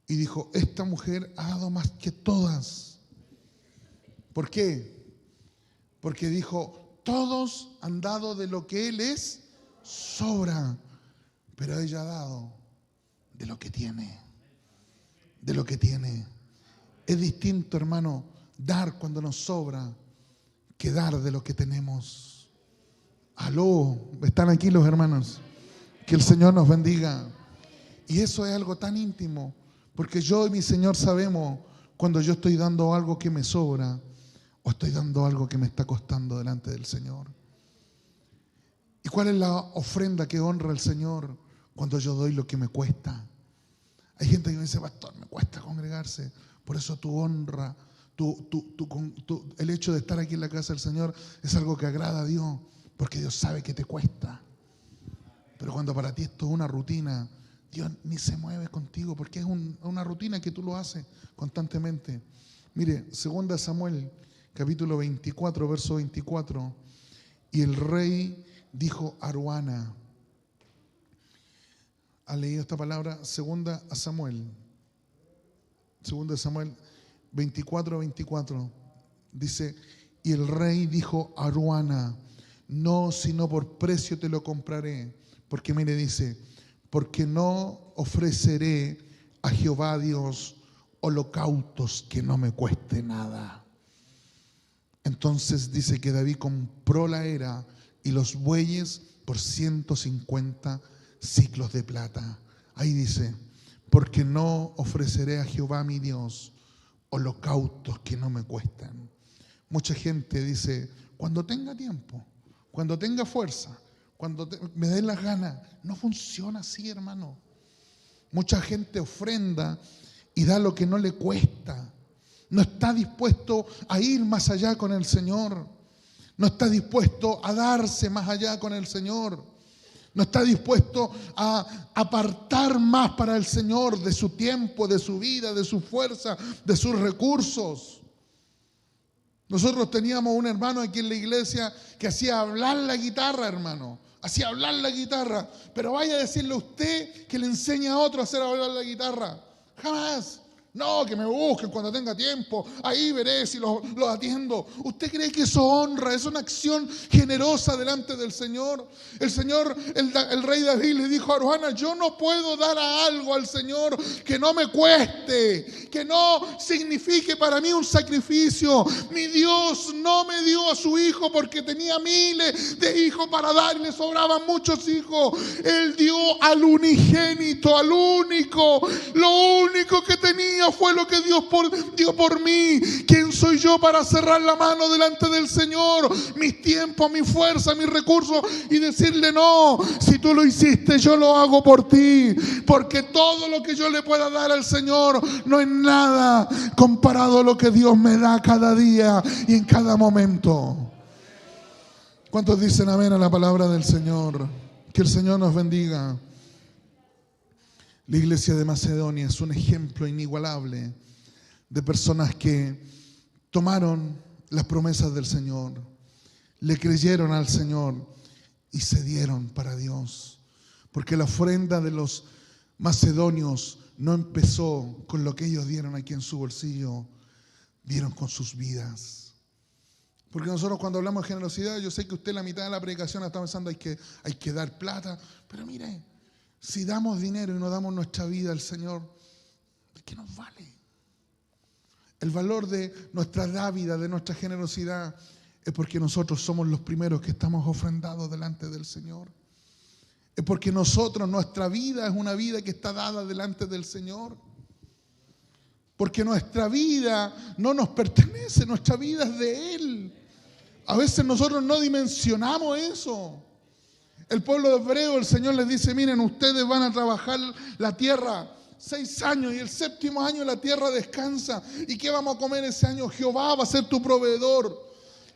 [SPEAKER 1] y dijo: esta mujer ha dado más que todas. ¿Por qué? Porque dijo: todos han dado de lo que Él es, sobra, pero ella ha dado de lo que tiene. De lo que tiene. Es distinto, hermano, dar cuando nos sobra que dar de lo que tenemos. Aló, ¿están aquí los hermanos? Que el Señor nos bendiga. Y eso es algo tan íntimo, porque yo y mi Señor sabemos cuando yo estoy dando algo que me sobra o estoy dando algo que me está costando delante del Señor. ¿Y cuál es la ofrenda que honra al Señor? Cuando yo doy lo que me cuesta. Hay gente que me dice: pastor, me cuesta congregarse. Por eso tu honra, el hecho de estar aquí en la casa del Señor es algo que agrada a Dios, porque Dios sabe que te cuesta. Pero cuando para ti esto es una rutina, Dios ni se mueve contigo, porque es una rutina que tú lo haces constantemente. Mire, 2 Samuel, capítulo 24, verso 24. Y el rey dijo a Aruana. ¿Ha leído esta palabra? 2 Samuel 24, 24. Dice: y el rey dijo a Aruana: no, sino por precio te lo compraré. Porque mire, dice: porque no ofreceré a Jehová Dios holocaustos que no me cueste nada. Entonces dice que David compró la era y los bueyes por 150 siclos de plata. Ahí dice: porque no ofreceré a Jehová mi Dios holocaustos que no me cuestan. Mucha gente dice: cuando tenga tiempo, cuando tenga fuerza, cuando me den las ganas. No funciona así, hermano. Mucha gente ofrenda y da lo que no le cuesta. No está dispuesto a ir más allá con el Señor. No está dispuesto a darse más allá con el Señor. No está dispuesto a apartar más para el Señor de su tiempo, de su vida, de su fuerza, de sus recursos. Nosotros teníamos un hermano aquí en la iglesia que hacía hablar la guitarra, hermano. Hacía hablar la guitarra. Pero vaya a decirle a usted que le enseña a otro a hacer hablar la guitarra. Jamás. No, que me busquen cuando tenga tiempo. Ahí veré si los atiendo. ¿Usted cree que eso honra? Es una acción generosa delante del Señor. El rey David le dijo a Aruana: yo no puedo dar algo al Señor que no me cueste, que no signifique para mí un sacrificio. Mi Dios no me dio a su hijo porque tenía miles de hijos para dar y le sobraban muchos hijos. Él dio al unigénito, al único. Lo único que tenía fue lo que Dios dio por mí. ¿Quién soy yo para cerrar la mano delante del Señor? Mis tiempos, mi fuerza, mis recursos, y decirle: no, si tú lo hiciste, yo lo hago por ti. Porque todo lo que yo le pueda dar al Señor no es nada comparado a lo que Dios me da cada día y en cada momento. ¿Cuántos dicen amén a la palabra del Señor? Que el Señor nos bendiga. La iglesia de Macedonia es un ejemplo inigualable de personas que tomaron las promesas del Señor, le creyeron al Señor y se dieron para Dios. Porque la ofrenda de los macedonios no empezó con lo que ellos dieron aquí en su bolsillo, dieron con sus vidas. Porque nosotros cuando hablamos de generosidad, yo sé que usted la mitad de la predicación está pensando hay que dar plata, pero mire, si damos dinero y no damos nuestra vida al Señor, ¿de qué nos vale? El valor de nuestra dávida, de nuestra generosidad, es porque nosotros somos los primeros que estamos ofrendados delante del Señor. Es porque nuestra vida es una vida que está dada delante del Señor. Porque nuestra vida no nos pertenece, nuestra vida es de Él. A veces nosotros no dimensionamos eso. El pueblo hebreo, el Señor les dice, miren, ustedes van a trabajar la tierra 6 años y el 7º año la tierra descansa. ¿Y qué vamos a comer ese año? Jehová va a ser tu proveedor.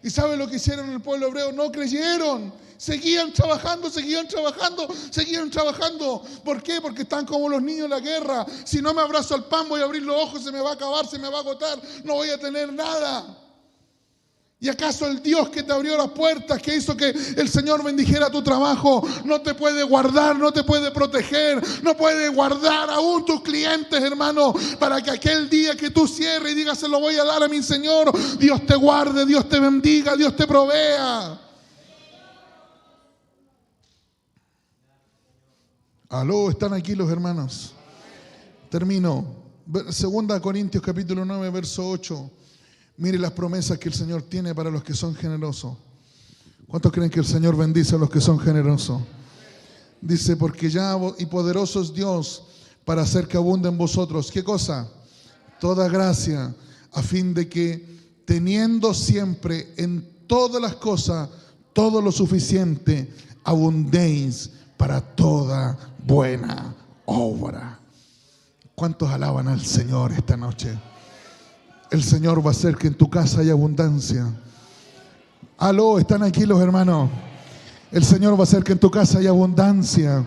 [SPEAKER 1] ¿Y sabe lo que hicieron el pueblo hebreo? No creyeron. Seguían trabajando, seguían trabajando, seguían trabajando. ¿Por qué? Porque están como los niños en la guerra. Si no me abrazo al pan, voy a abrir los ojos, se me va a acabar, se me va a agotar, no voy a tener nada. ¿Y acaso el Dios que te abrió las puertas, que hizo que el Señor bendijera tu trabajo, no te puede guardar, no te puede proteger, no puede guardar aún tus clientes, hermano, para que aquel día que tú cierres y digas, se lo voy a dar a mi Señor, Dios te guarde, Dios te bendiga, Dios te provea? Aló, ¿están aquí los hermanos? Termino. 2 Corintios capítulo 9, verso 8. Mire las promesas que el Señor tiene para los que son generosos. ¿Cuántos creen que el Señor bendice a los que son generosos? Dice, porque ya y poderoso es Dios para hacer que abunde en vosotros. ¿Qué cosa? Toda gracia, a fin de que teniendo siempre en todas las cosas todo lo suficiente, abundéis para toda buena obra. ¿Cuántos alaban al Señor esta noche? El Señor va a hacer que en tu casa haya abundancia. Aló, ¿están aquí los hermanos? El Señor va a hacer que en tu casa haya abundancia.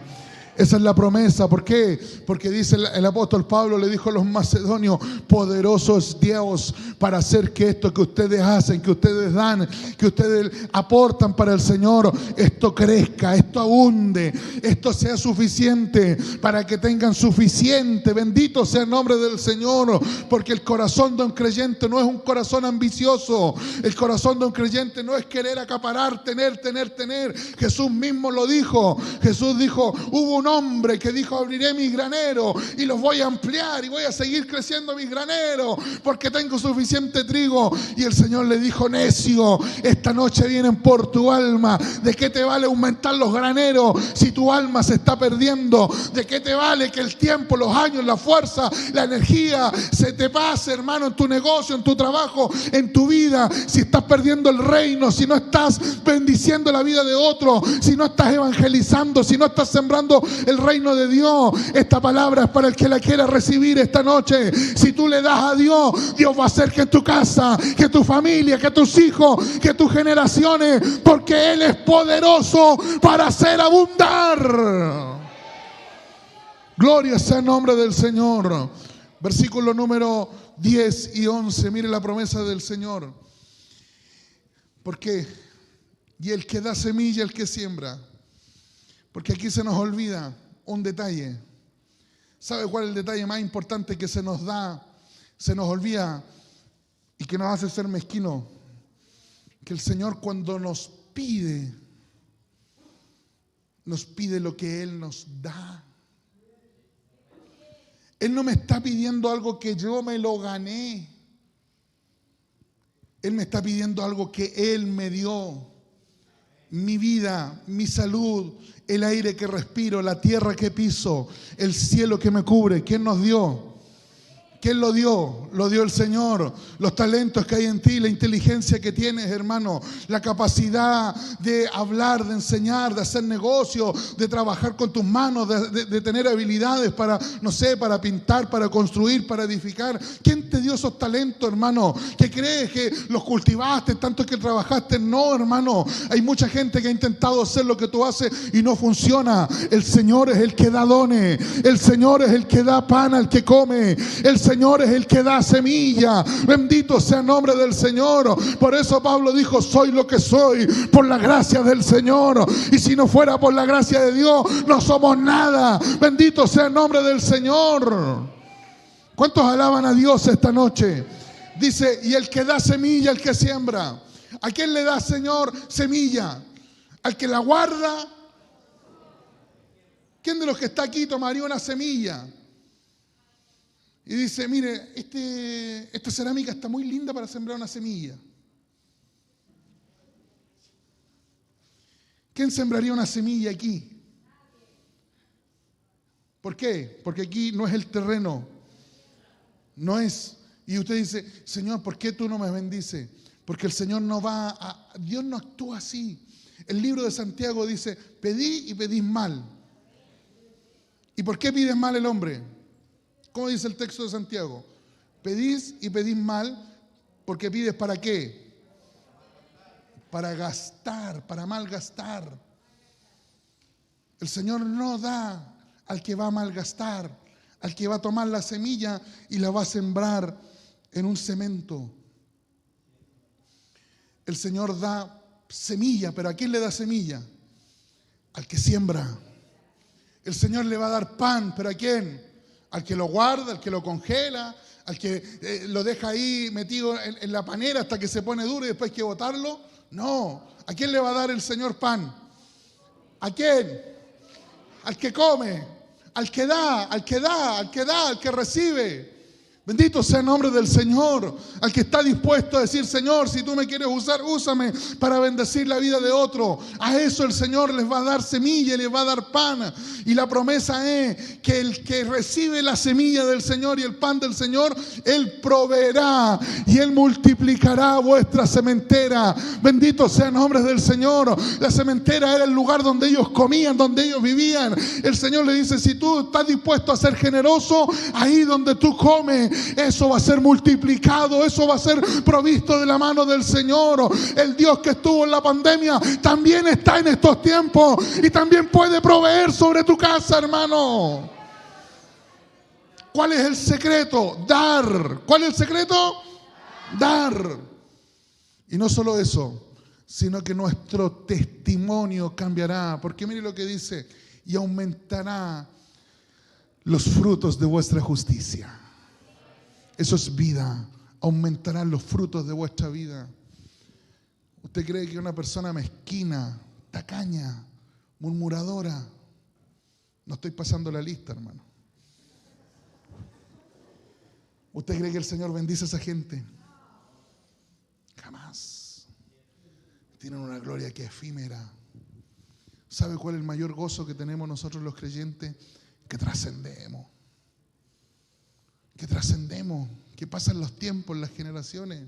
[SPEAKER 1] Esa es la promesa. ¿Por qué? Porque dice el apóstol Pablo, le dijo a los macedonios, poderoso es Dios para hacer que esto que ustedes hacen, que ustedes dan, que ustedes aportan para el Señor, esto crezca, esto abunde, esto sea suficiente, para que tengan suficiente. Bendito sea el nombre del Señor, porque el corazón de un creyente no es un corazón ambicioso. El corazón de un creyente no es querer acaparar, tener. Jesús mismo lo dijo. Jesús dijo, hubo un hombre que dijo, abriré mis graneros y los voy a ampliar y voy a seguir creciendo mis graneros porque tengo suficiente trigo. Y el Señor le dijo, necio, esta noche vienen por tu alma. ¿De qué te vale aumentar los graneros si tu alma se está perdiendo? ¿De qué te vale que el tiempo, los años, la fuerza, la energía se te pase, hermano, en tu negocio, en tu trabajo, en tu vida, si estás perdiendo el reino, si no estás bendiciendo la vida de otro, si no estás evangelizando, si no estás sembrando el reino de Dios? Esta palabra es para el que la quiera recibir esta noche. Si tú le das a Dios, Dios va a hacer que tu casa, que tu familia, que tus hijos, que tus generaciones, porque Él es poderoso para hacer abundar. Gloria sea el nombre del Señor. Versículo número 10 y 11. Mire la promesa del Señor. ¿Por qué? Y el que da semilla, el que siembra. Porque aquí se nos olvida un detalle. ¿Sabe cuál es el detalle más importante que se nos da? Se nos olvida y que nos hace ser mezquinos. Que el Señor, cuando nos pide lo que Él nos da. Él no me está pidiendo algo que yo me lo gané. Él me está pidiendo algo que Él me dio. Mi vida, mi salud, el aire que respiro, la tierra que piso, el cielo que me cubre. ¿Quién nos dio? ¿Quién lo dio? Lo dio el Señor. Los talentos que hay en ti, la inteligencia que tienes, hermano, la capacidad de hablar, de enseñar, de hacer negocio, de trabajar con tus manos, de tener habilidades para, no sé, para pintar, para construir, para edificar. ¿Quién te dio esos talentos, hermano? ¿Qué crees que los cultivaste tanto que trabajaste? No, hermano. Hay mucha gente que ha intentado hacer lo que tú haces y no funciona. El Señor es el que da dones. El Señor es el que da pan al que come. El Señor es el que da semilla. Bendito sea el nombre del Señor. Por eso Pablo dijo, soy lo que soy por la gracia del Señor. Y si no fuera por la gracia de Dios, no somos nada. Bendito sea el nombre del Señor. ¿Cuántos alaban a Dios esta noche? Dice, y el que da semilla, el que siembra. ¿A quién le da, Señor, semilla? ¿Al que la guarda? ¿Quién de los que está aquí tomaría una semilla? Y dice, mire, esta cerámica está muy linda para sembrar una semilla. ¿Quién sembraría una semilla aquí? ¿Por qué? Porque aquí no es el terreno. No es. Y usted dice, Señor, ¿por qué tú no me bendices? Porque el Señor Dios no actúa así. El libro de Santiago dice, pedí y pedís mal. ¿Y por qué pides mal el hombre? ¿Cómo dice el texto de Santiago? Pedís y pedís mal porque pides ¿para qué? Para gastar, para malgastar. El Señor no da al que va a malgastar, al que va a tomar la semilla y la va a sembrar en un cemento. El Señor da semilla, pero ¿a quién le da semilla? Al que siembra. El Señor le va a dar pan, ¿pero a quién? Al que lo guarda, al que lo congela, al que lo deja ahí metido en la panera hasta que se pone duro y después hay que botarlo. No, ¿a quién le va a dar el Señor pan? ¿A quién? Al que come, al que da, al que da, al que da, al que recibe. Bendito sea el nombre del Señor, al que está dispuesto a decir, Señor, si tú me quieres usar, úsame para bendecir la vida de otro. A eso el Señor les va a dar semilla y les va a dar pan. Y la promesa es que el que recibe la semilla del Señor y el pan del Señor, Él proveerá y Él multiplicará vuestra sementera. Bendito sea el nombre del Señor. La sementera era el lugar donde ellos comían, donde ellos vivían. El Señor le dice, si tú estás dispuesto a ser generoso, ahí donde tú comes, eso va a ser multiplicado, eso va a ser provisto de la mano del Señor. El Dios que estuvo en la pandemia también está en estos tiempos y también puede proveer sobre tu casa, hermano. ¿Cuál es el secreto? Dar. ¿Cuál es el secreto? Dar. Y no solo eso, sino que nuestro testimonio cambiará. Porque mire lo que dice, y aumentará los frutos de vuestra justicia. Eso es vida. Aumentarán los frutos de vuestra vida. ¿Usted cree que una persona mezquina, tacaña, murmuradora? No estoy pasando la lista, hermano. ¿Usted cree que el Señor bendice a esa gente? Jamás. Tienen una gloria que es efímera. ¿Sabe cuál es el mayor gozo que tenemos nosotros los creyentes? Que trascendemos. Que trascendemos, que pasan los tiempos, las generaciones.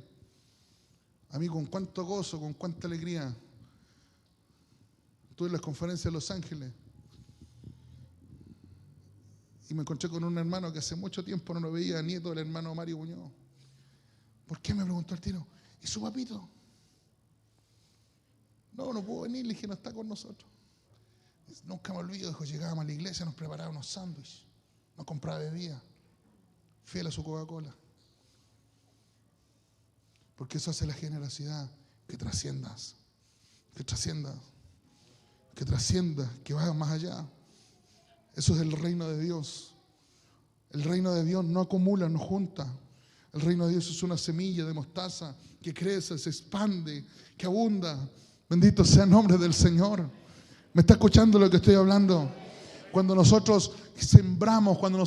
[SPEAKER 1] A mí con cuánto gozo, con cuánta alegría. Estuve en las conferencias de Los Ángeles y me encontré con un hermano que hace mucho tiempo no lo veía, nieto del hermano Mario Muñoz. ¿Por qué? Me preguntó el tiro. ¿Y su papito? No pudo venir, le dije, no está con nosotros. Nunca me olvido, dijo, llegábamos a la iglesia, nos preparaba unos sándwiches, nos compraba bebida. Fiel a su Coca-Cola. Porque eso hace la generosidad, que trasciendas, que trasciendas, que trasciendas, que vayas más allá. Eso es el reino de Dios. El reino de Dios no acumula, no junta. El reino de Dios es una semilla de mostaza que crece, se expande, que abunda. Bendito sea el nombre del Señor. ¿Me está escuchando lo que estoy hablando? Cuando nosotros sembramos, cuando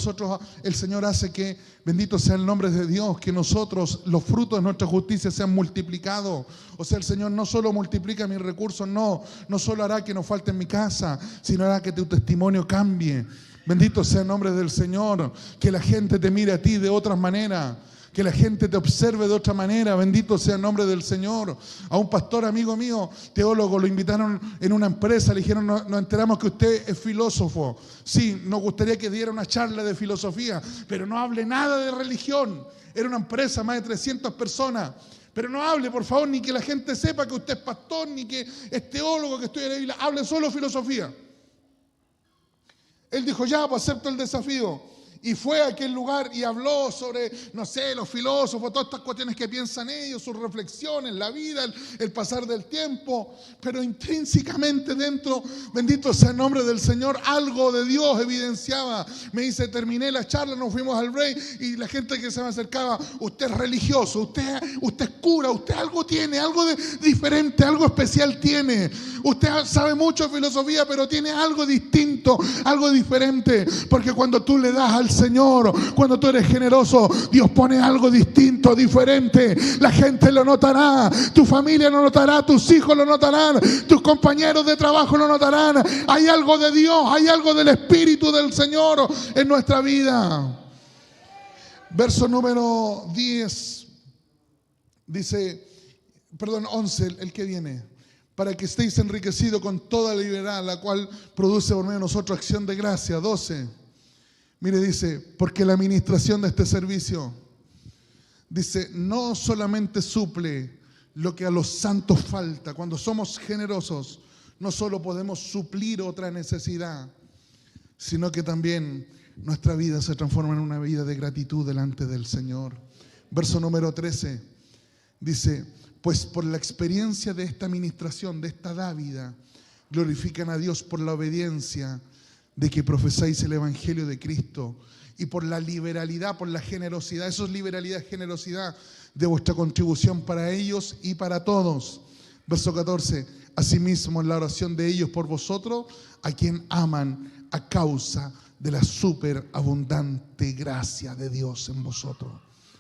[SPEAKER 1] el Señor hace que, bendito sea el nombre de Dios, que nosotros, los frutos de nuestra justicia sean multiplicados. O sea, el Señor no solo multiplica mis recursos, no solo hará que no falte en mi casa, sino hará que tu testimonio cambie. Bendito sea el nombre del Señor, que la gente te mire a ti de otra manera. Que la gente te observe de otra manera. Bendito sea el nombre del Señor. A un pastor amigo mío, teólogo, lo invitaron en una empresa. Le dijeron, nos enteramos que usted es filósofo. Sí, nos gustaría que diera una charla de filosofía, pero no hable nada de religión. Era una empresa, más de 300 personas. Pero no hable, por favor, ni que la gente sepa que usted es pastor, ni que es teólogo, que estudia la Biblia. Hable solo filosofía. Él dijo, ya, pues acepto el desafío. Y fue a aquel lugar y habló sobre, no sé, los filósofos, todas estas cuestiones que piensan ellos, sus reflexiones, la vida, el pasar del tiempo. Pero intrínsecamente dentro, bendito sea el nombre del Señor, algo de Dios evidenciaba. Me dice, terminé la charla, nos fuimos al break y la gente que se me acercaba, usted es religioso, usted es cura, usted algo tiene, algo de diferente, algo especial tiene. Usted sabe mucho de filosofía, pero tiene algo distinto, algo diferente. Porque cuando tú le das al Señor, cuando tú eres generoso, Dios pone algo distinto, diferente. La gente lo notará, tu familia lo notará, tus hijos lo notarán, tus compañeros de trabajo lo notarán. Hay algo de Dios, hay algo del Espíritu del Señor en nuestra vida. Verso número 10 dice, perdón, 11, el que viene. Para que estéis enriquecidos con toda libertad, la cual produce por medio de nosotros acción de gracia. 12. Mire, dice, porque la administración de este servicio, dice, no solamente suple lo que a los santos falta. Cuando somos generosos, no solo podemos suplir otra necesidad, sino que también nuestra vida se transforma en una vida de gratitud delante del Señor. Verso número 13 dice, pues por la experiencia de esta administración, de esta dávida, glorifican a Dios por la obediencia de que profesáis el Evangelio de Cristo y por la liberalidad, por la generosidad. Eso es liberalidad, generosidad de vuestra contribución para ellos y para todos. Verso 14, asimismo en la oración de ellos por vosotros, a quien aman a causa de la superabundante gracia de Dios en vosotros.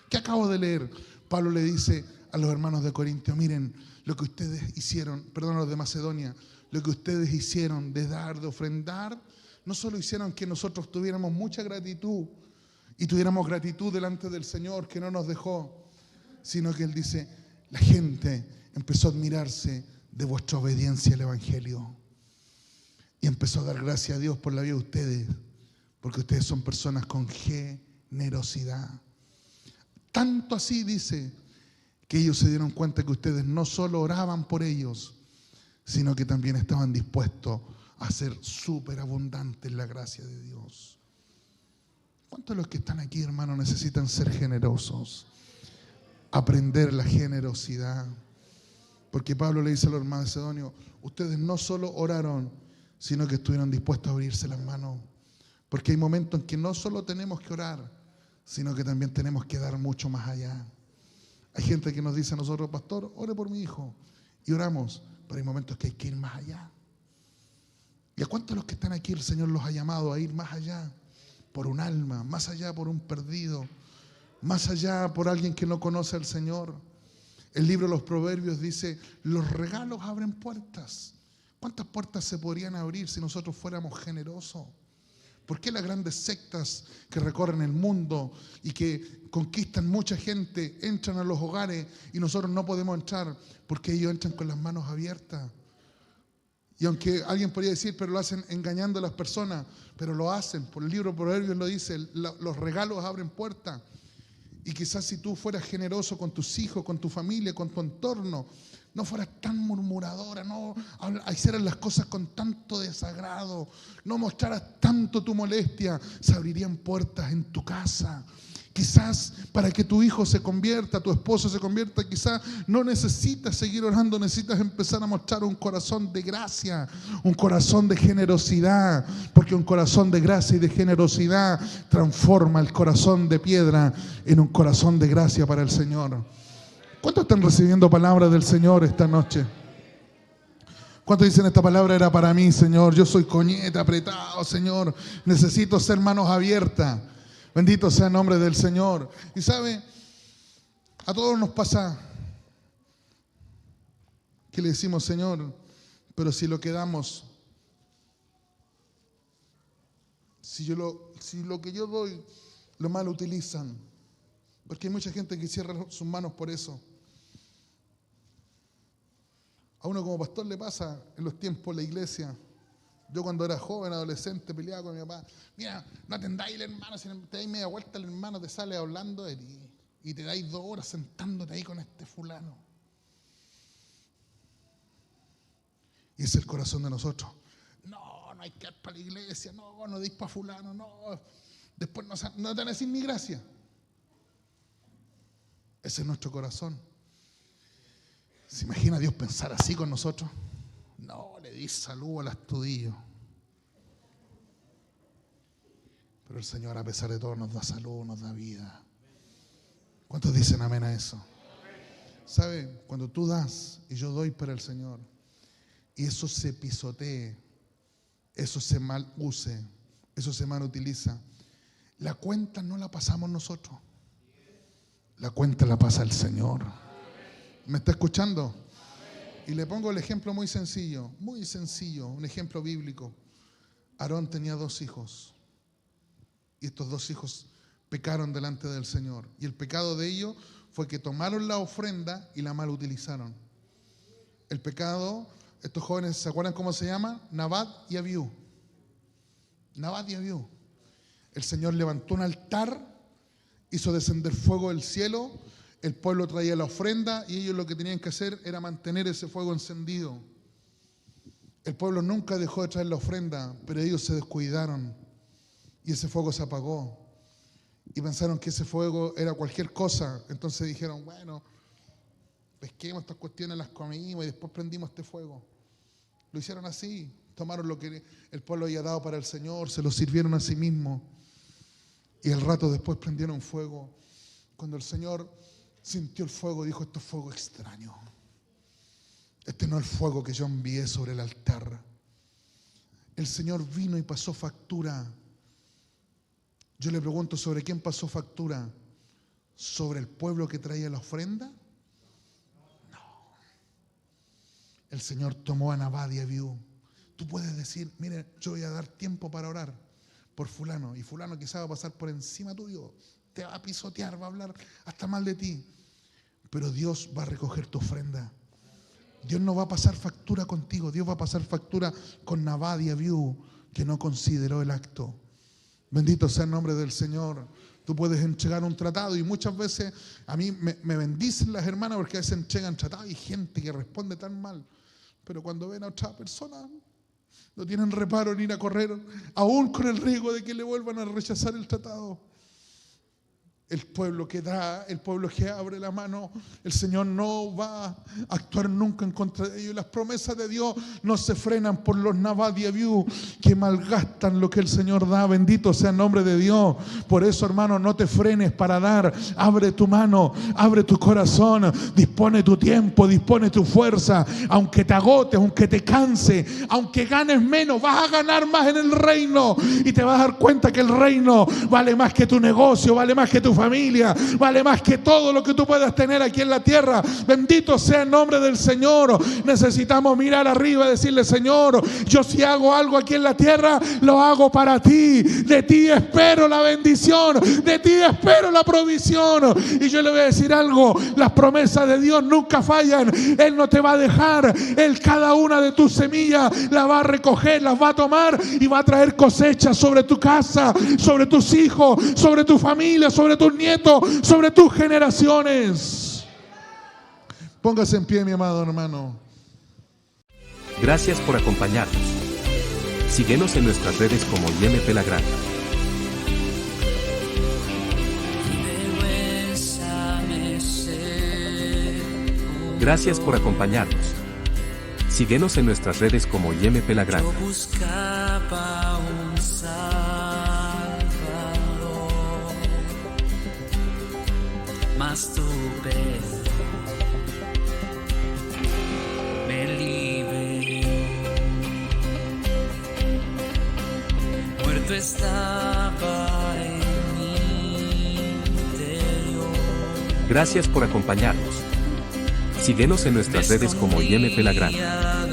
[SPEAKER 1] ¿Qué acabo de leer? Pablo le dice a los hermanos de Corintio, miren lo que ustedes hicieron, perdón, a los de Macedonia, lo que ustedes hicieron de dar, de ofrendar, no solo hicieron que nosotros tuviéramos mucha gratitud y tuviéramos gratitud delante del Señor que no nos dejó, sino que Él dice, la gente empezó a admirarse de vuestra obediencia al Evangelio y empezó a dar gracias a Dios por la vida de ustedes, porque ustedes son personas con generosidad. Tanto así, dice, que ellos se dieron cuenta que ustedes no solo oraban por ellos, sino que también estaban dispuestos a ser superabundantes en la gracia de Dios. ¿Cuántos de los que están aquí, hermanos, necesitan ser generosos? Aprender la generosidad. Porque Pablo le dice a los macedonios, ustedes no solo oraron, sino que estuvieron dispuestos a abrirse las manos. Porque hay momentos en que no solo tenemos que orar, sino que también tenemos que dar mucho más allá. Hay gente que nos dice a nosotros, pastor, ore por mi hijo. Y oramos, pero hay momentos que hay que ir más allá. ¿Y a cuántos de los que están aquí el Señor los ha llamado a ir más allá? Por un alma, más allá por un perdido, más allá por alguien que no conoce al Señor. El libro de los Proverbios dice, los regalos abren puertas. ¿Cuántas puertas se podrían abrir si nosotros fuéramos generosos? ¿Por qué las grandes sectas que recorren el mundo y que conquistan mucha gente entran a los hogares y nosotros no podemos entrar? Porque ellos entran con las manos abiertas. Y aunque alguien podría decir, pero lo hacen engañando a las personas, pero lo hacen. Por el libro de Proverbios lo dice, los regalos abren puertas. Y quizás si tú fueras generoso con tus hijos, con tu familia, con tu entorno, no fueras tan murmuradora, no hicieras las cosas con tanto desagrado, no mostraras tanto tu molestia, se abrirían puertas en tu casa. Quizás para que tu hijo se convierta, tu esposo se convierta, quizás no necesitas seguir orando, necesitas empezar a mostrar un corazón de gracia, un corazón de generosidad, porque un corazón de gracia y de generosidad transforma el corazón de piedra en un corazón de gracia para el Señor. ¿Cuántos están recibiendo palabras del Señor esta noche? ¿Cuántos dicen esta palabra era para mí, Señor? Yo soy coñeta, apretado, Señor. Necesito ser manos abiertas. Bendito sea el nombre del Señor. Y sabe, a todos nos pasa que le decimos, Señor, pero si lo que damos, si lo que yo doy lo mal utilizan, porque hay mucha gente que cierra sus manos por eso. A uno como pastor le pasa en los tiempos de la iglesia. Yo cuando era joven, adolescente, peleaba con mi papá. Mira, no atendáis al hermano, si te dais media vuelta el hermano te sale hablando y te dais 2 horas sentándote ahí con este fulano. Y ese es el corazón de nosotros. No hay que ir para la iglesia, no deis para fulano, no. Después no te van a decir ni gracia. Ese es nuestro corazón. ¿Se imagina Dios pensar así con nosotros? No, le di salud al astudillo. Pero el Señor, a pesar de todo, nos da salud, nos da vida. ¿Cuántos dicen amén a eso? ¿Sabe? Cuando tú das y yo doy para el Señor y eso se pisotee, eso se mal use, eso se mal utiliza, la cuenta no la pasamos nosotros. La cuenta la pasa el Señor. ¿Me está escuchando? Y le pongo el ejemplo muy sencillo, un ejemplo bíblico. Aarón tenía 2 hijos y estos 2 hijos pecaron delante del Señor. Y el pecado de ellos fue que tomaron la ofrenda y la mal utilizaron. El pecado, estos jóvenes, ¿se acuerdan cómo se llama? Nabat y Abiú. Nabat y Abiú. El Señor levantó un altar, hizo descender fuego del cielo, el pueblo traía la ofrenda y ellos lo que tenían que hacer era mantener ese fuego encendido. El pueblo nunca dejó de traer la ofrenda, pero ellos se descuidaron y ese fuego se apagó. Y pensaron que ese fuego era cualquier cosa. Entonces dijeron, bueno, pesquemos estas cuestiones, las comimos y después prendimos este fuego. Lo hicieron así. Tomaron lo que el pueblo había dado para el Señor, se lo sirvieron a sí mismos. Y al rato después prendieron fuego. Cuando el Señor sintió el fuego, dijo, esto es fuego extraño. Este no es el fuego que yo envié sobre el altar. El Señor vino y pasó factura. Yo le pregunto, ¿sobre quién pasó factura? ¿Sobre el pueblo que traía la ofrenda? No. El Señor tomó a Nabat y Abiú. Tú puedes decir, mire, yo voy a dar tiempo para orar por fulano, y fulano quizá va a pasar por encima tuyo, te va a pisotear, va a hablar hasta mal de ti, pero Dios va a recoger tu ofrenda. Dios no va a pasar factura contigo, Dios va a pasar factura con Nabat y Abiú, que no consideró el acto. Bendito sea el nombre del Señor. Tú puedes entregar un tratado y muchas veces a mí me bendicen las hermanas porque a veces entregan tratados y hay gente que responde tan mal, pero cuando ven a otra persona no tienen reparo ni ir a correr, aún con el riesgo de que le vuelvan a rechazar el tratado. El pueblo que da, el pueblo que abre la mano, el Señor no va a actuar nunca en contra de ellos. Las promesas de Dios no se frenan por los Nabat y Abiú que malgastan lo que el Señor da. Bendito sea el nombre de Dios. Por eso, hermano, no te frenes para dar. Abre tu mano, abre tu corazón, dispone tu tiempo, dispone tu fuerza. Aunque te agotes, aunque te canse, aunque ganes menos, vas a ganar más en el reino. Y te vas a dar cuenta que el reino vale más que tu negocio, vale más que tu familia, vale más que todo lo que tú puedas tener aquí en la tierra. Bendito sea el nombre del Señor. Necesitamos mirar arriba y decirle, Señor, yo si hago algo aquí en la tierra, lo hago para ti. De ti espero la bendición, de ti espero la provisión. Y yo le voy a decir algo, las promesas de Dios nunca fallan. Él no te va a dejar. Él cada una de tus semillas la va a recoger, las va a tomar y va a traer cosecha sobre tu casa, sobre tus hijos, sobre tu familia, sobre tus nietos, sobre tus generaciones. Póngase en pie, mi amado hermano.
[SPEAKER 2] Gracias por acompañarnos. Síguenos en nuestras redes como IMP La Granja. Gracias por acompañarnos. Síguenos en nuestras redes como IMP La Granja.
[SPEAKER 3] Yo buscaba un Salvador, mas tu ves me liberó. Muerto estaba en mi interior.
[SPEAKER 2] Gracias por acompañarnos. Síguenos en nuestras redes como IMP La Granja.